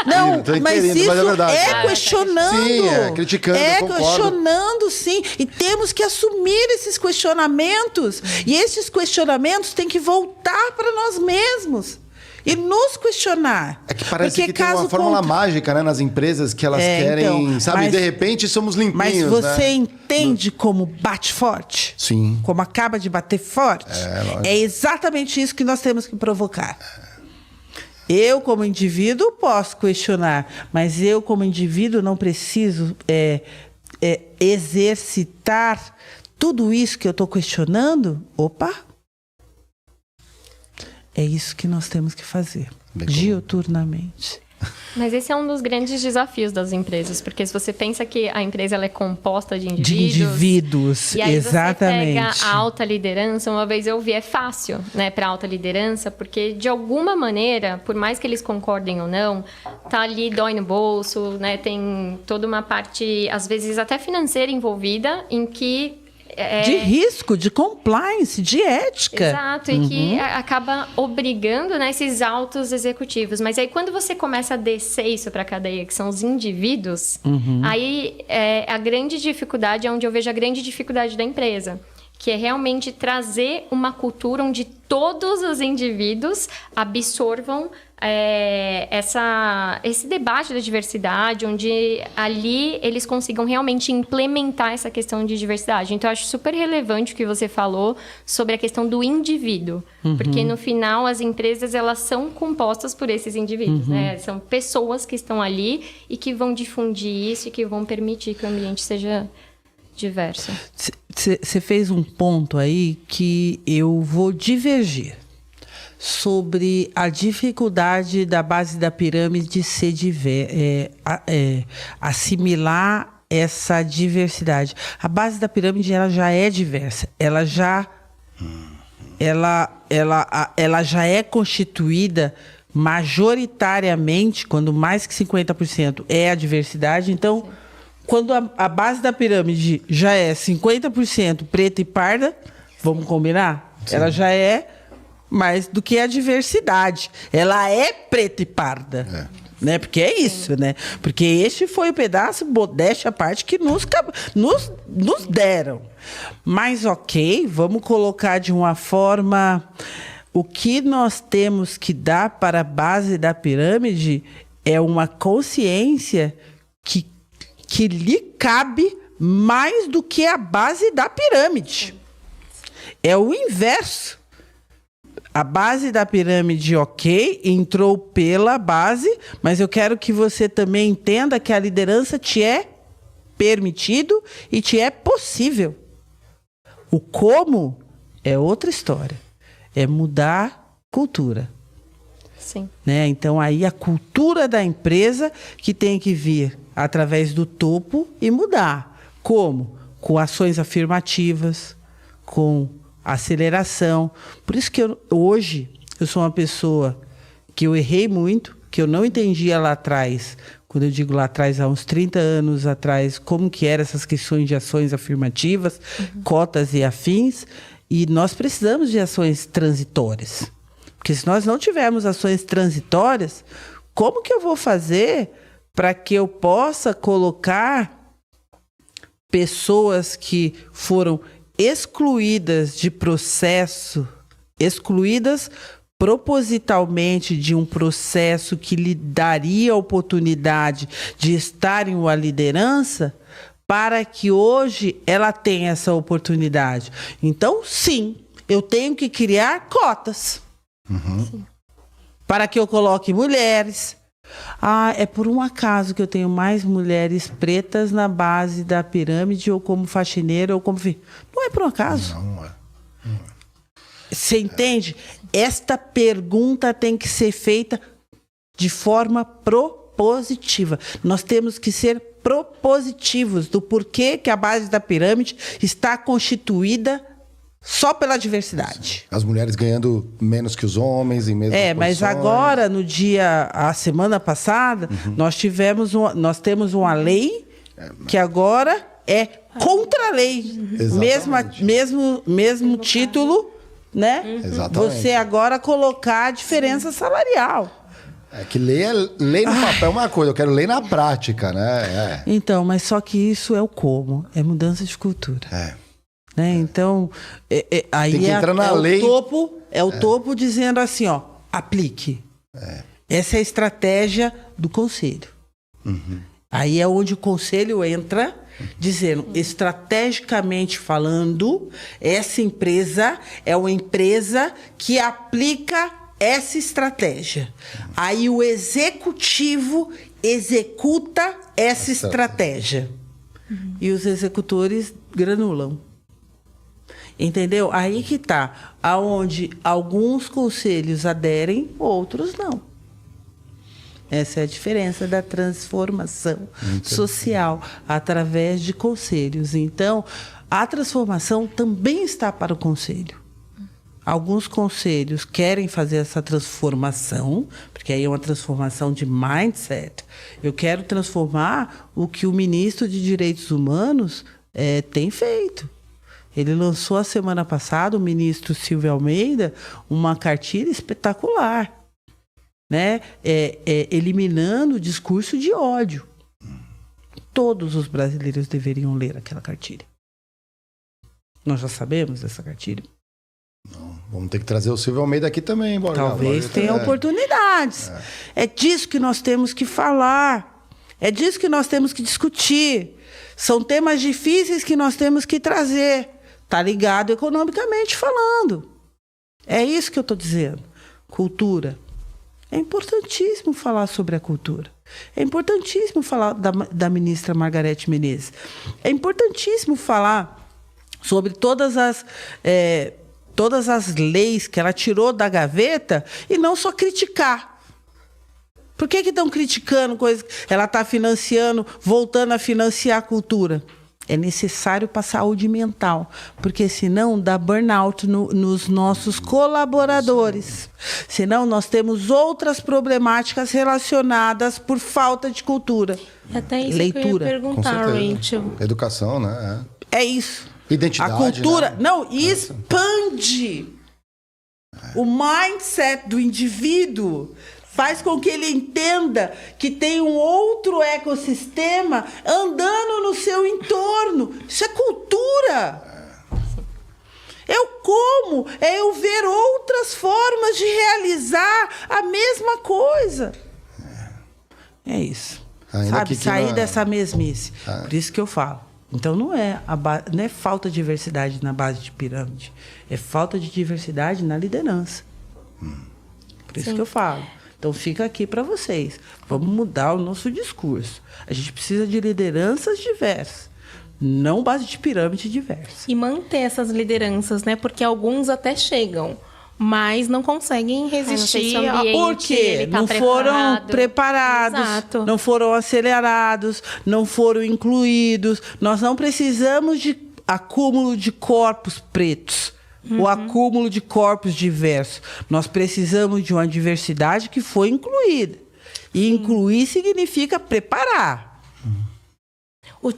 Não, mas isso mas é questionando. Sim, é criticando, é eu concordo. questionando, sim. E temos que assumir esses questionamentos. E esses questionamentos têm que voltar para nós mesmos. E nos questionar. É que parece que tem uma fórmula mágica, né, nas empresas que elas querem, então, sabe? Mas, de repente somos limpinhos, mas você entende como bate forte? Sim. Como acaba de bater forte? É exatamente isso que nós temos que provocar. Eu, como indivíduo, posso questionar, mas eu, como indivíduo, não preciso exercitar tudo isso que eu estou questionando. Opa! É isso que nós temos que fazer, diuturnamente. Mas esse é um dos grandes desafios das empresas, porque se você pensa que a empresa ela é composta de indivíduos... De indivíduos, e aí exatamente. Você pega a alta liderança, uma vez eu vi, é fácil, né, para alta liderança, porque de alguma maneira, por mais que eles concordem ou não, tá ali, dói no bolso, né, tem toda uma parte, às vezes até financeira envolvida, em que... De risco, de compliance, de ética. Exato, e que acaba obrigando, né, esses altos executivos. Mas aí quando você começa a descer isso para a cadeia, que são os indivíduos, aí a grande dificuldade é onde eu vejo a grande dificuldade da empresa. que é realmente trazer uma cultura onde todos os indivíduos absorvam esse debate da diversidade, onde ali eles consigam realmente implementar essa questão de diversidade. Então, eu acho super relevante o que você falou sobre a questão do indivíduo, porque no final as empresas elas são compostas por esses indivíduos, né? São pessoas que estão ali e que vão difundir isso e que vão permitir que o ambiente seja diverso. Você fez um ponto aí que eu vou divergir sobre a dificuldade da base da pirâmide de ser assimilar essa diversidade. A base da pirâmide ela já é diversa, ela já é constituída majoritariamente, quando mais que 50% é a diversidade. Então, quando a base da pirâmide já é 50% preta e parda, vamos combinar? Sim. Ela já é mais do que a diversidade. Ela é preta e parda. Né? Porque é isso, né? Porque este foi o pedaço, modéstia à parte, que nos deram. Mas ok, vamos colocar de uma forma... O que nós temos que dar para a base da pirâmide é uma consciência que lhe cabe mais do que a base da pirâmide. É o inverso. A base da pirâmide, ok, entrou pela base, mas eu quero que você também entenda que a liderança te é permitido e te é possível. O como é outra história. É mudar cultura. Sim. Né? Então, aí a cultura da empresa que tem que vir através do topo e mudar. Como? Com ações afirmativas, com aceleração. Por isso que hoje eu sou uma pessoa que eu errei muito, que eu não entendia lá atrás, quando eu digo lá atrás, há uns 30 anos atrás, como que eram essas questões de ações afirmativas, cotas e afins, e nós precisamos de ações transitórias. Porque se nós não tivermos ações transitórias, como que eu vou fazer para que eu possa colocar pessoas que foram excluídas de processo, excluídas propositalmente de um processo que lhe daria a oportunidade de estar em uma liderança, para que hoje ela tenha essa oportunidade. Então, sim, eu tenho que criar cotas. Para que eu coloque mulheres. É por um acaso que eu tenho mais mulheres pretas na base da pirâmide, ou como faxineira, ou como... Não é por um acaso. Não é. Você entende? Esta pergunta tem que ser feita de forma propositiva. Nós temos que ser propositivos do porquê que a base da pirâmide está constituída só pela diversidade. As mulheres ganhando menos que os homens em mesmas posições. Mas agora, a semana passada, nós temos uma lei que agora é contra a lei. Mesmo título, né? Exatamente. Você agora colocar a diferença salarial. É que lei no papel é uma coisa, eu quero lei na prática, né? Então, mas só que isso é o como, é mudança de cultura. Né? Então, aí tem que entrar na lei. O topo dizendo assim, ó, aplique. Essa é a estratégia do conselho. Aí é onde o conselho entra, dizendo, estrategicamente falando, essa empresa é uma empresa que aplica essa estratégia. Aí o executivo executa essa estratégia. E os executores granulam. Entendeu? Aí que tá. Aonde alguns conselhos aderem, outros não. Essa é a diferença da transformação social através de conselhos. Então, a transformação também está para o conselho. Alguns conselhos querem fazer essa transformação, porque aí é uma transformação de mindset. Eu quero transformar o que o ministro de Direitos Humanos tem feito. Ele lançou a semana passada, o ministro Silvio Almeida, uma cartilha espetacular, né? Eliminando o discurso de ódio. Todos os brasileiros deveriam ler aquela cartilha. Nós já sabemos dessa cartilha. Não, vamos ter que trazer o Silvio Almeida aqui também, Borja. Talvez tenha oportunidades. É disso que nós temos que falar. É disso que nós temos que discutir. São temas difíceis que nós temos que trazer. Tá ligado economicamente falando. É isso que eu estou dizendo. Cultura. É importantíssimo falar sobre a cultura. É importantíssimo falar da ministra Margarete Menezes. É importantíssimo falar sobre todas as leis que ela tirou da gaveta e não só criticar. Por que estão criticando coisas? Ela está financiando, voltando a financiar a cultura. É necessário para a saúde mental, porque senão dá burnout nos nossos colaboradores. Senão nós temos outras problemáticas relacionadas por falta de cultura. Até isso leitura. Que eu ia perguntar, Rachel. Educação, né? É isso. Identidade. A cultura, né? não, expande o mindset do indivíduo. Faz com que ele entenda que tem um outro ecossistema andando no seu entorno. Isso é cultura. É o como, é eu ver outras formas de realizar a mesma coisa. É isso. Sabe, sair dessa mesmice. Por isso que eu falo. Então não é falta de diversidade na base de pirâmide. É falta de diversidade na liderança. Por isso que eu falo. Então fica aqui para vocês. Vamos mudar o nosso discurso. A gente precisa de lideranças diversas, não base de pirâmide diversa. E manter essas lideranças, né? Porque alguns até chegam, mas não conseguem resistir. Porque não foram preparados, Exato. Não foram acelerados, não foram incluídos. Nós não precisamos de acúmulo de corpos pretos. O acúmulo de corpos diversos. Nós precisamos de uma diversidade que foi incluída. E incluir significa preparar.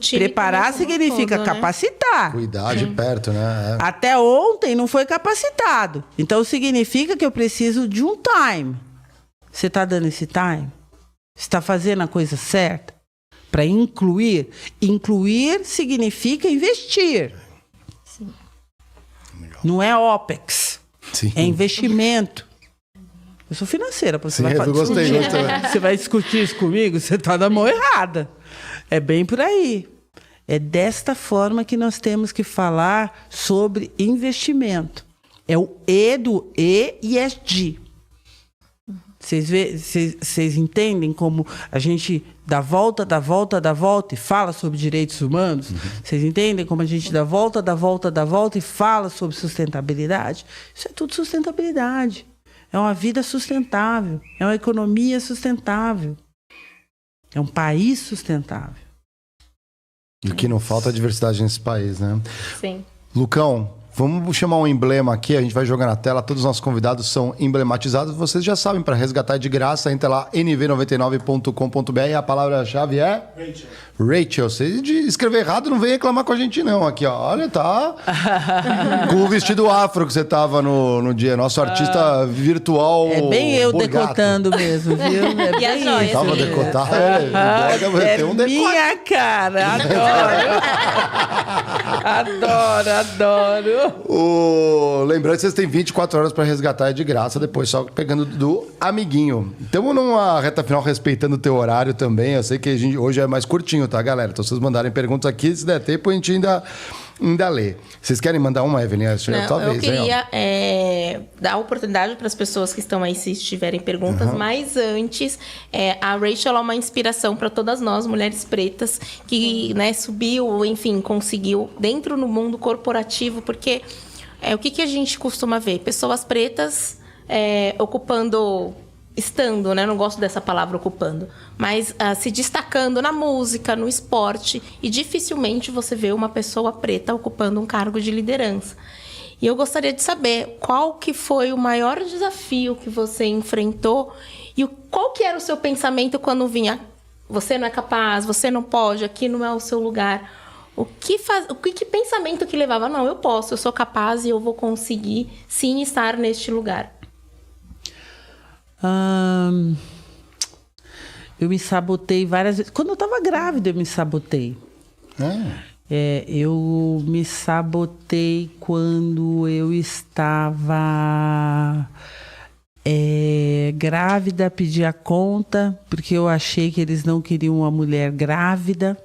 Preparar significa capacitar. Cuidar de perto, né? Até ontem não foi capacitado. Então significa que eu preciso de um time. Você está dando esse time? Você está fazendo a coisa certa? Para incluir? Incluir significa investir. Não é OPEX. Sim. É investimento. Eu sou financeira. Você vai discutir isso comigo? Você está na mão errada. É bem por aí. É desta forma que nós temos que falar sobre investimento. É o E do ESG. Vocês entendem como a gente dá volta e fala sobre direitos humanos? Vocês entendem como a gente dá volta e fala sobre sustentabilidade? Isso é tudo sustentabilidade. É uma vida sustentável. É uma economia sustentável. É um país sustentável. E o que não falta é diversidade nesse país, né? Sim. Lucão, vamos chamar um emblema aqui, a gente vai jogar na tela, todos os nossos convidados são emblematizados, vocês já sabem, para resgatar de graça, entra lá, nv99.com.br, a palavra-chave é... Rachel. Se escrever errado, não vem reclamar com a gente não, aqui ó, olha, tá com o vestido afro que você tava no dia, nosso artista virtual. É bem eu Borgato. Decotando mesmo, viu? É E a joia? Tava decotado, tem um decote. Minha cara, adoro. Lembrando que vocês têm 24 horas para resgatar, é de graça, depois só pegando do amiguinho. Estamos numa reta final respeitando o teu horário também. Eu sei que hoje é mais curtinho, tá, galera? Então, se vocês mandarem perguntas aqui, se der tempo, a gente ainda lê. Vocês querem mandar uma, Evelyn? Eu queria dar a oportunidade para as pessoas que estão aí, se tiverem perguntas, mas antes, a Rachel é uma inspiração para todas nós, mulheres pretas, que subiu, enfim, conseguiu dentro no mundo corporativo, porque o que a gente costuma ver? Pessoas pretas estando, né? Não gosto dessa palavra ocupando, mas se destacando na música, no esporte, e dificilmente você vê uma pessoa preta ocupando um cargo de liderança. E eu gostaria de saber qual que foi o maior desafio que você enfrentou e qual que era o seu pensamento quando vinha: você não é capaz, você não pode, aqui não é o seu lugar. Que pensamento que levava? Não, eu posso, eu sou capaz e eu vou conseguir sim estar neste lugar. Eu me sabotei várias vezes. Quando eu estava grávida, eu me sabotei. Eu me sabotei quando eu estava grávida, pedi a conta, porque eu achei que eles não queriam uma mulher grávida.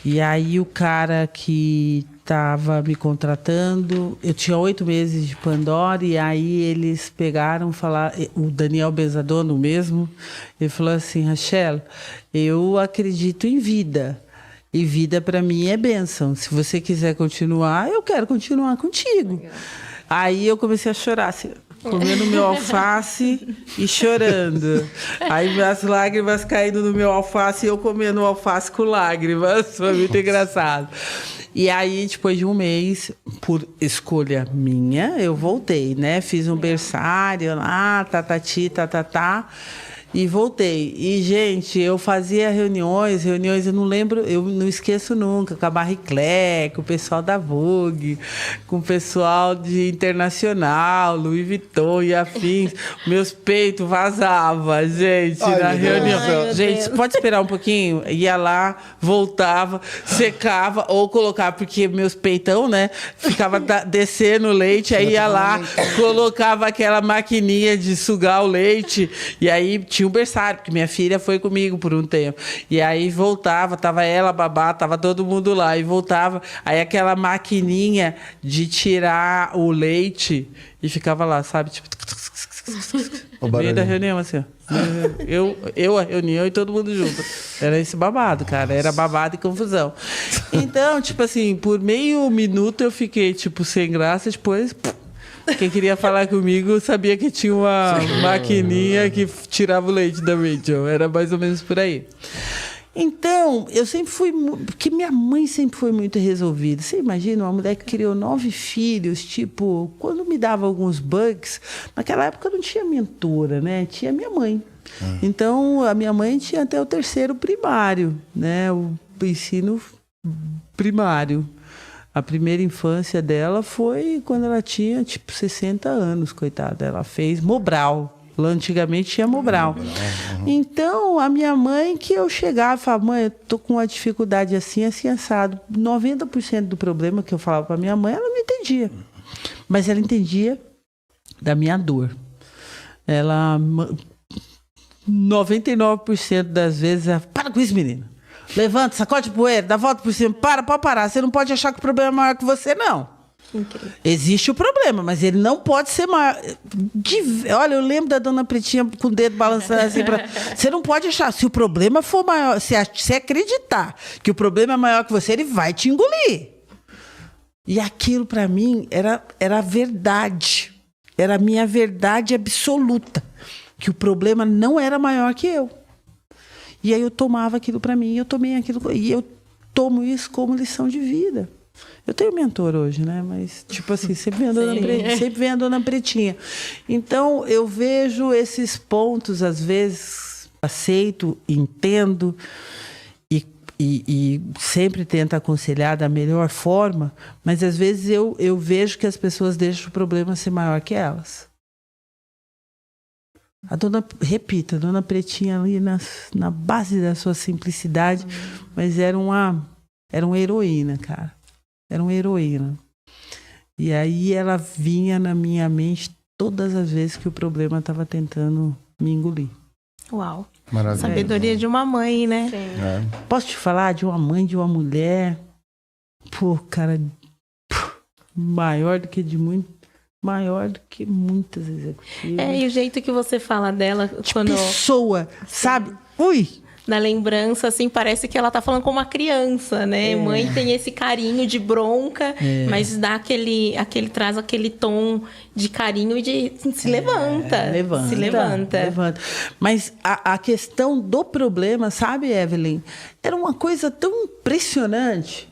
E aí o cara que estava me contratando, eu tinha 8 meses de Pandora, e aí eles pegaram, falaram, o Daniel Bezadono mesmo, ele falou assim: Rachel, eu acredito em vida. E vida para mim é bênção. Se você quiser continuar, eu quero continuar contigo. Legal. Aí eu comecei a chorar, assim, comendo meu alface e chorando. Aí as lágrimas caindo no meu alface e eu comendo o alface com lágrimas. Foi muito engraçado. E aí, depois de um mês, por escolha minha, eu voltei, né? Fiz um berçário lá, tatati, tatatá. E voltei. E, gente, eu fazia reuniões, eu não lembro, eu não esqueço nunca, com a Marie Claire, com o pessoal da Vogue, com o pessoal de Internacional, Louis Vuitton e afins. Meus peitos vazavam, gente, na reunião. Gente, pode esperar um pouquinho? Ia lá, voltava, secava ou colocava, porque meus peitão, né, ficava descendo o leite, aí ia lá, colocava aquela maquininha de sugar o leite, e aí tinha um berçário, porque minha filha foi comigo por um tempo. E aí voltava, tava ela, babá, tava todo mundo lá, e voltava. Aí aquela maquininha de tirar o leite e ficava lá, sabe? Tipo, no meio da reunião, assim, ó. Eu, a reunião e todo mundo junto. Era esse babado, cara. Era babado e confusão. Então, tipo assim, por meio minuto eu fiquei, tipo, sem graça, depois... Quem queria falar comigo sabia que tinha uma maquininha que tirava o leite da Rachel. Era mais ou menos por aí. Então, eu sempre fui... Porque minha mãe sempre foi muito resolvida. Você imagina uma mulher que criou 9 filhos, tipo... Quando me dava alguns bugs... Naquela época não tinha mentora, né? Tinha minha mãe. Então, a minha mãe tinha até o 3º primário, né? O ensino primário. A primeira infância dela foi quando ela tinha, tipo, 60 anos, coitada. Ela fez Mobral. Lá antigamente tinha Mobral. Então, a minha mãe, que eu chegava e falava, mãe, eu tô com uma dificuldade assim, assim, assado. 90% do problema que eu falava para minha mãe, ela não entendia. Mas ela entendia da minha dor. Ela, 99% das vezes, ela, para com isso, menina. Levanta, sacode poeira, dá volta por cima. Pode parar. Você não pode achar que o problema é maior que você, não. Okay. Existe o problema, mas ele não pode ser maior. Olha, eu lembro da dona Pretinha com o dedo balançando assim. Você não pode achar. Se o problema for maior, se acreditar que o problema é maior que você, ele vai te engolir. E aquilo, para mim, era a verdade. Era a minha verdade absoluta. Que o problema não era maior que eu. E aí eu tomava aquilo para mim, eu tomei aquilo, e eu tomo isso como lição de vida. Eu tenho mentor hoje, né? Mas, tipo assim, sempre vem a dona Pretinha. Então, eu vejo esses pontos, às vezes, aceito, entendo, e sempre tento aconselhar da melhor forma, mas, às vezes, eu vejo que as pessoas deixam o problema ser maior que elas. A dona Pretinha ali na base da sua simplicidade, mas era uma heroína, cara. Era uma heroína. E aí ela vinha na minha mente todas as vezes que o problema estava tentando me engolir. Uau. Maravilha. Sabedoria de uma mãe, né? Posso te falar de uma mãe, de uma mulher? Pô, cara, maior do que muitas executivas. E o jeito que você fala dela... quando pessoa, sabe? Ui! Na lembrança, assim, parece que ela tá falando como uma criança, né? Mãe tem esse carinho de bronca, mas dá traz aquele tom de carinho e de se levanta. Se levanta. Mas a questão do problema, sabe, Evelyn? Era uma coisa tão impressionante,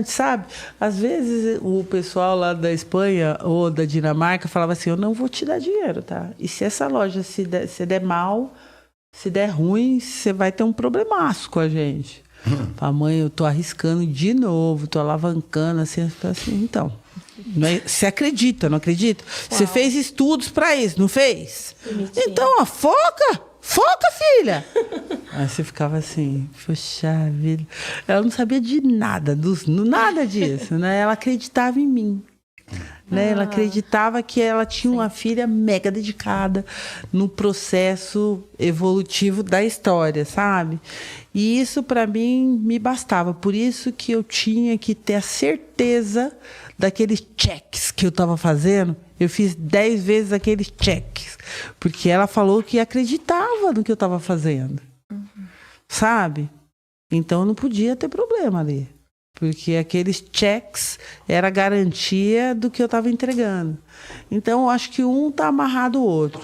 sabe? Às vezes o pessoal lá da Espanha ou da Dinamarca falava assim, eu não vou te dar dinheiro, tá? E se essa loja se der mal... Se der ruim, você vai ter um problemaço com a gente. Fala, mãe, eu tô arriscando de novo, tô alavancando, assim, então, Você acredita, não acredita? Você fez estudos para isso, não fez? Então, ó, foca, filha. Aí você ficava assim, poxa vida. Ela não sabia de nada, nada disso, né? Ela acreditava em mim. Né? Ela acreditava que ela tinha uma filha mega dedicada no processo evolutivo da história, sabe? E isso para mim me bastava. Por isso que eu tinha que ter a certeza daqueles checks que eu estava fazendo. Eu fiz 10 vezes aqueles checks, porque ela falou que acreditava no que eu estava fazendo, sabe? Então não podia ter problema ali. Porque aqueles checks era garantia do que eu estava entregando. Então, eu acho que um está amarrado ao outro.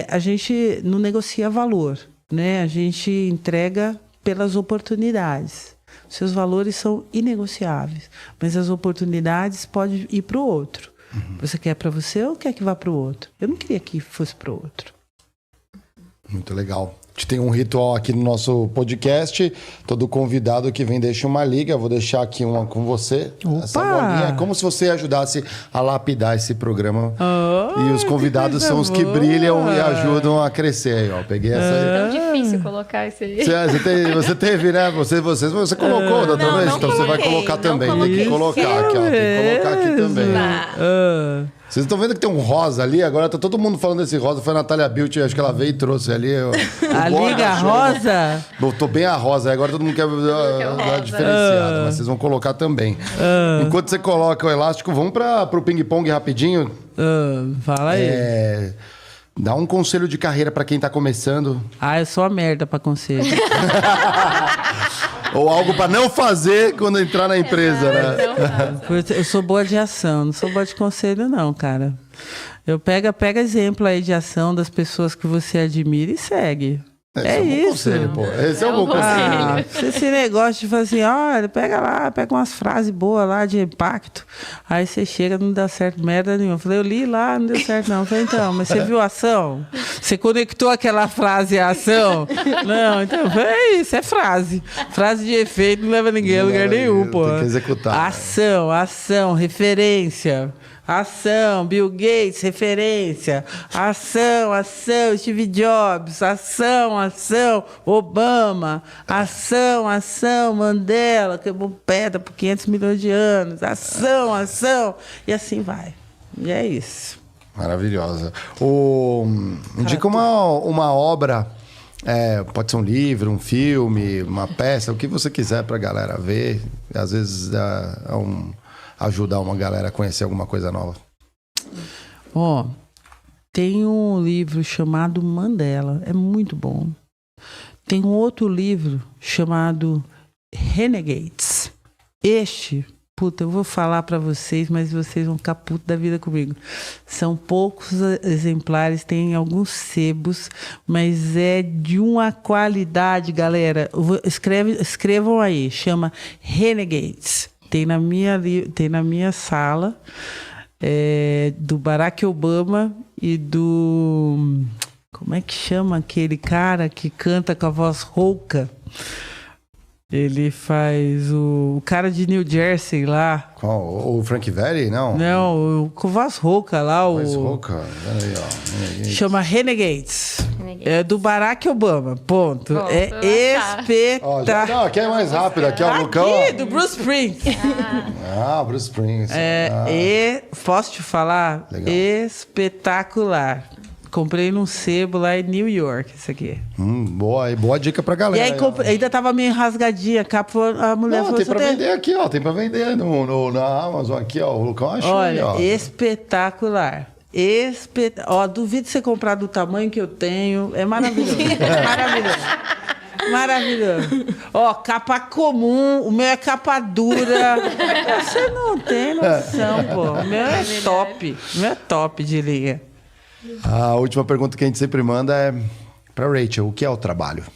A gente não negocia valor, né? A gente entrega pelas oportunidades. Seus valores são inegociáveis, mas as oportunidades podem ir para o outro. Você quer para você ou quer que vá para o outro? Eu não queria que fosse para o outro. Muito legal. A gente tem um ritual aqui no nosso podcast. Todo convidado que vem deixa uma liga. Eu vou deixar aqui uma com você. Opa! Essa bolinha é como se você ajudasse a lapidar esse programa. E os convidados são os que brilham e ajudam a crescer. Aí, ó. Peguei essa aí. É tão difícil colocar esse aí. Você teve, né? Você colocou da outra vez, então você vai colocar também. Tem que colocar aqui, ó. Tem que colocar aqui também. Vocês estão vendo que tem um rosa ali? Agora tá todo mundo falando desse rosa. Foi a Natália Bilt, acho que ela veio e trouxe ali. A liga rosa? Botou bem a rosa. Agora todo mundo quer dar diferenciado, mas vocês vão colocar também. Enquanto você coloca o elástico, vamos pro ping-pong rapidinho. Fala aí. Dá um conselho de carreira pra quem tá começando. Eu sou a merda pra conselho. Ou algo pra não fazer quando entrar na empresa, né? Eu sou boa de ação, não sou boa de conselho, não, cara. Eu pega exemplo aí de ação das pessoas que você admira e segue. É isso. Conselho, pô. Esse é um bom conselho. Esse negócio de falar assim, olha, pega umas frases boas lá de impacto. Aí você chega, não dá certo merda nenhuma. Eu falei, eu li lá, não deu certo não. Eu falei, então, mas você viu a ação? Você conectou aquela frase à ação? Não, então, é isso, é frase. Frase de efeito não leva ninguém a lugar nenhum, pô. Tem que executar. Ação, referência. Ação, Bill Gates, referência. Ação, Steve Jobs. Ação, Obama. Ação, Mandela, quebrou pedra por 500 milhões de anos. Ação. E assim vai. E é isso. Maravilhosa. Indica uma obra, pode ser um livro, um filme, uma peça, o que você quiser pra galera ver. Às vezes ajudar uma galera a conhecer alguma coisa nova. Tem um livro chamado Mandela, é muito bom. Tem um outro livro chamado Renegades. Eu vou falar para vocês, mas vocês vão ficar putos da vida comigo. São poucos exemplares, tem alguns sebos, mas é de uma qualidade, galera. Escrevam aí, chama Renegades. Tem na minha sala, do Barack Obama e do... Como é que chama aquele cara que canta com a voz rouca? Ele faz o cara de New Jersey lá. Qual? O Frank Valli, não? Não, com voz rouca lá. Voz rouca? Aí, ó. Chama Renegades. É do Barack Obama, ponto. Espetacular. Não, aqui é mais rápido. Aqui é o Lucão. Aqui, do Bruce Springsteen. Bruce Springsteen. Posso te falar? Legal. Espetacular. Comprei num sebo lá em New York, isso aqui. Boa dica pra galera. E aí ainda tava meio rasgadinha, a mulher falou... Tem pra vender aqui, ó. Tem pra vender na Amazon aqui, ó. O Lucão achou. Olha, aí, ó. Espetacular. Duvido você comprar do tamanho que eu tenho. É maravilhoso. Maravilhoso. Capa comum, o meu é capa dura. Você não tem noção, pô. O meu é top. O meu é top de linha. A última pergunta que a gente sempre manda é para Rachel: o que é o trabalho?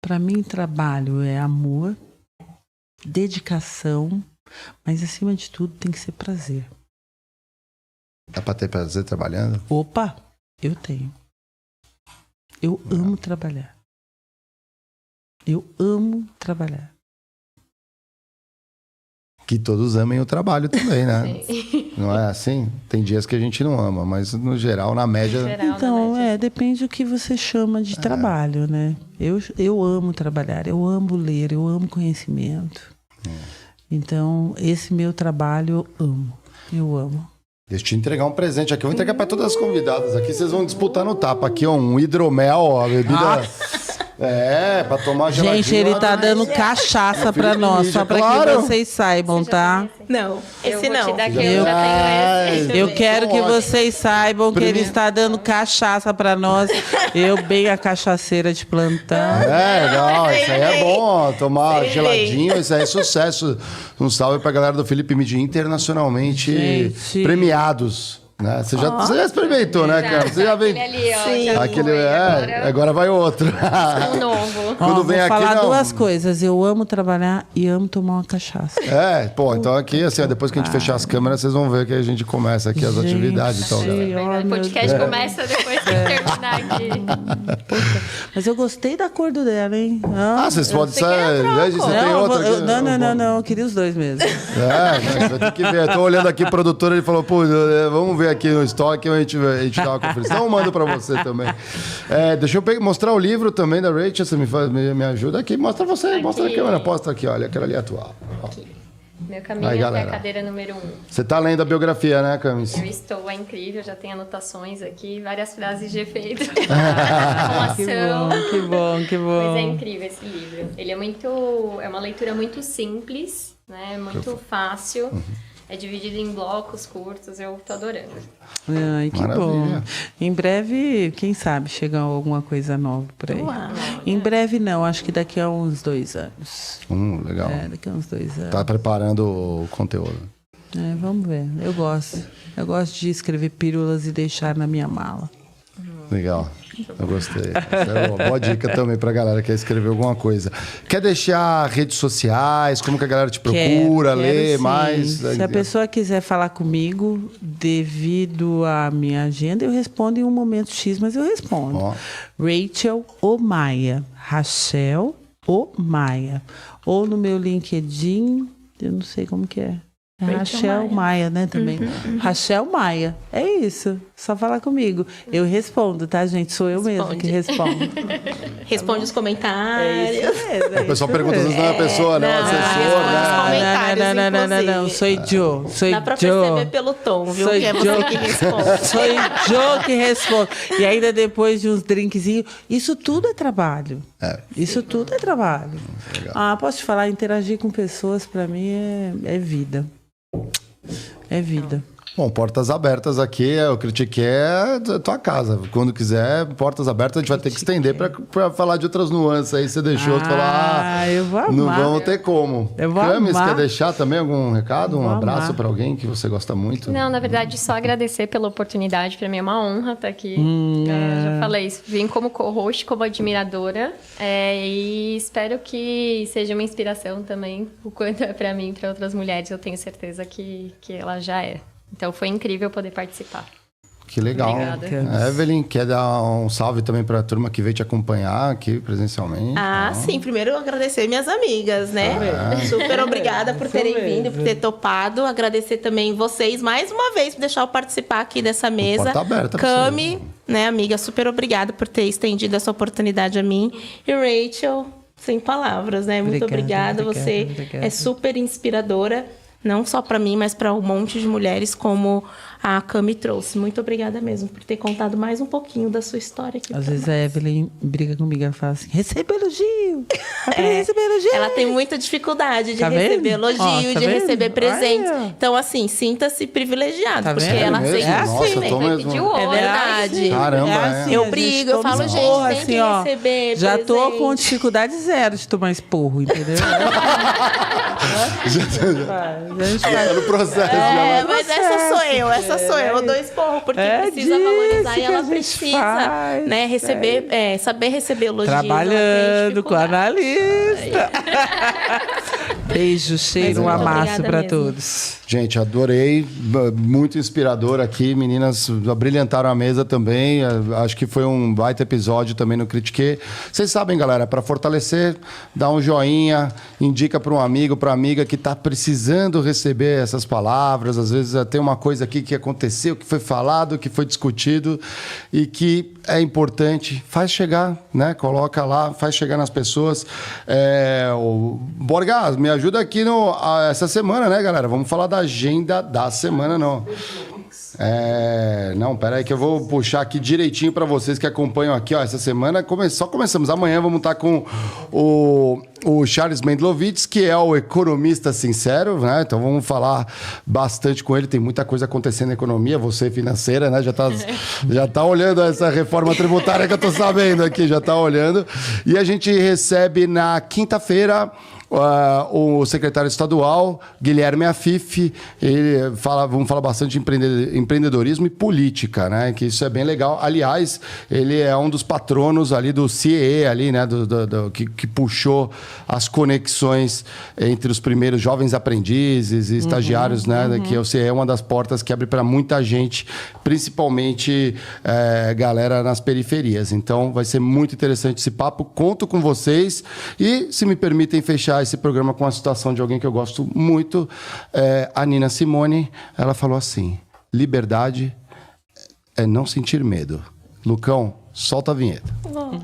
Para mim, trabalho é amor, dedicação, mas acima de tudo tem que ser prazer. Dá para ter prazer trabalhando? Opa, eu tenho. Eu amo trabalhar. O que todos amem o trabalho também, né? Sim. Não é assim? Tem dias que a gente não ama, mas no geral, na média... Então, depende do que você chama de trabalho, né? Eu amo trabalhar, eu amo ler, eu amo conhecimento. Então, esse meu trabalho eu amo. Deixa eu te entregar um presente aqui. Eu vou entregar para todas as convidadas aqui. Vocês vão disputar no tapa. Aqui, ó, um hidromel, ó, a bebida... pra tomar geladinho. Gente, ele tá dando cachaça pra nós, só pra que vocês saibam, tá? Não, esse não. Eu já tenho esse. Eu quero que vocês saibam que ele está dando cachaça pra nós. Eu, bem a cachaceira de plantão. Não, isso aí é bom, ó, tomar geladinho, isso aí é sucesso. Um salve pra galera do Felipe Midi, internacionalmente premiados. Né? Você já experimentou, né, cara? Você já vem. Agora vai outro. Um novo. Quando vem vou aqui, falar não. duas coisas. Eu amo trabalhar e amo tomar uma cachaça. Então aqui, assim, ó, depois que a gente fechar as câmeras, vocês vão ver que a gente começa aqui as atividades e tal. O podcast começa depois que terminar aqui. Mas eu gostei da cor do dela, hein? Vocês podem sair. Você tem outra aqui. Não, eu queria os dois mesmo. Vai ter que ver. Eu tô olhando aqui, o produtor, ele falou, pô, vamos ver aqui no estoque, a gente dá uma conferência. Então eu mando pra você também. Deixa eu mostrar o livro também da Rachel, você me ajuda aqui. Mostra você, mostra a câmera, posta aqui, olha, aquela ali atual. Meu caminho é a cadeira número 1. Você tá lendo a biografia, né, Camis? Eu estou, é incrível, já tem anotações aqui, várias frases de efeito. Que bom. Mas é incrível esse livro. Ele é uma leitura muito simples, né? Muito fácil. É dividido em blocos curtos, eu tô adorando. Ai, que bom. Em breve, quem sabe, chega alguma coisa nova por aí. Em breve não, acho que daqui a uns 2 anos. Legal. Daqui a uns 2 anos. Tá preparando o conteúdo. Vamos ver. Eu gosto de escrever pílulas e deixar na minha mala. Legal. Eu gostei. É uma boa dica também pra galera que quer escrever alguma coisa. Quer deixar redes sociais? Como que a galera te procura, lê mais? Se a pessoa quiser falar comigo, devido à minha agenda, eu respondo em um momento X, mas eu respondo. Rachel Omaia. Rachel Omaia. Ou no meu LinkedIn, eu não sei como que é. Rachel Maia, né, também. Rachel Maia. É isso. Só falar comigo. Eu respondo, tá, gente? Sou eu mesmo que respondo. Responde os comentários. É isso mesmo. O pessoal pergunta se não é a pessoa, não, assessor, né? Não. Sou Joe. Dá pra perceber pelo tom, viu? Que é você que responde. Sou Joe que responde. E ainda depois de uns drinkzinhos. Isso tudo é trabalho. Isso tudo é trabalho. Legal. Posso te falar, interagir com pessoas, pra mim, é vida. É vida. Bom, portas abertas aqui, eu critiquei a tua casa. Quando quiser, portas abertas, a gente vai ter que estender pra falar de outras nuances. Aí você deixou de falar, eu vou amar. Não vamos ter como. Camis, quer deixar também algum recado? Um abraço para alguém que você gosta muito? Não, na verdade, só agradecer pela oportunidade. Para mim é uma honra estar aqui. Já falei isso. Vim como co-host, como admiradora. E espero que seja uma inspiração também, o quanto é para mim e para outras mulheres. Eu tenho certeza que ela já é. Então foi incrível poder participar. Que legal. Obrigada. Evelyn, quer dar um salve também para a turma que veio te acompanhar aqui presencialmente? Sim. Primeiro eu agradecer minhas amigas, né? Super obrigada por terem vindo, por ter topado. Agradecer também vocês mais uma vez por deixar eu participar aqui dessa mesa. Porta aberta. Cami, né, amiga? Super obrigada por ter estendido essa oportunidade a mim. E Rachel, sem palavras, né? Muito obrigada. Você é super inspiradora. Não só para mim, mas para um monte de mulheres como a Cami trouxe. Muito obrigada mesmo por ter contado mais um pouquinho da sua história aqui. Às vezes a Evelyn briga comigo, ela fala assim, receba elogio! Receber elogio! Ela tem muita dificuldade de receber elogio e de receber presentes. Então, assim, sinta-se privilegiada, porque ela sempre é verdade. Caramba, eu brigo, eu falo, gente, tem assim, que receber já presente. tô com dificuldade zero de tomar esporro, entendeu? No processo. Mas essa sou eu. Eu dou esporro porque precisa valorizar e ela precisa, né, receber, saber receber elogio. Trabalhando com analista. Beijo, cheiro, um amasso para mesmo. todos. Gente, adorei. Muito inspirador aqui. Meninas brilhantaram a mesa também. Acho que foi um baita episódio também no Critique. Vocês sabem, galera, para fortalecer, dá um joinha, indica para um amigo, para amiga que está precisando receber essas palavras. Às vezes tem uma coisa aqui que aconteceu, que foi falado, que foi discutido e que é importante. Faz chegar, né? Coloca lá, faz chegar nas pessoas. O Borgas, me ajuda aqui essa semana, né, galera? Vamos falar da agenda da semana, não. Não, peraí que eu vou puxar aqui direitinho para vocês que acompanham aqui, ó. Essa semana só começamos. Amanhã vamos estar com o Charles Mendlovitz, que é o economista sincero, né? Então vamos falar bastante com ele. Tem muita coisa acontecendo na economia, você financeira, né? Já tá olhando essa reforma tributária que eu tô sabendo aqui, já tá olhando. E a gente recebe na quinta-feira o secretário estadual, Guilherme Afif. Vamos falar bastante de empreendedorismo e política, né? Que isso é bem legal. Aliás, ele é um dos patronos ali do CIE, ali, né? Que puxou as conexões entre os primeiros jovens aprendizes e estagiários, né? Que o CIE é uma das portas que abre para muita gente, principalmente galera nas periferias. Então, vai ser muito interessante esse papo. Conto com vocês. E, se me permitem fechar esse programa com a citação de alguém que eu gosto muito, a Nina Simone. Ela falou assim: liberdade é não sentir medo. Lucão, solta a vinheta. Bom.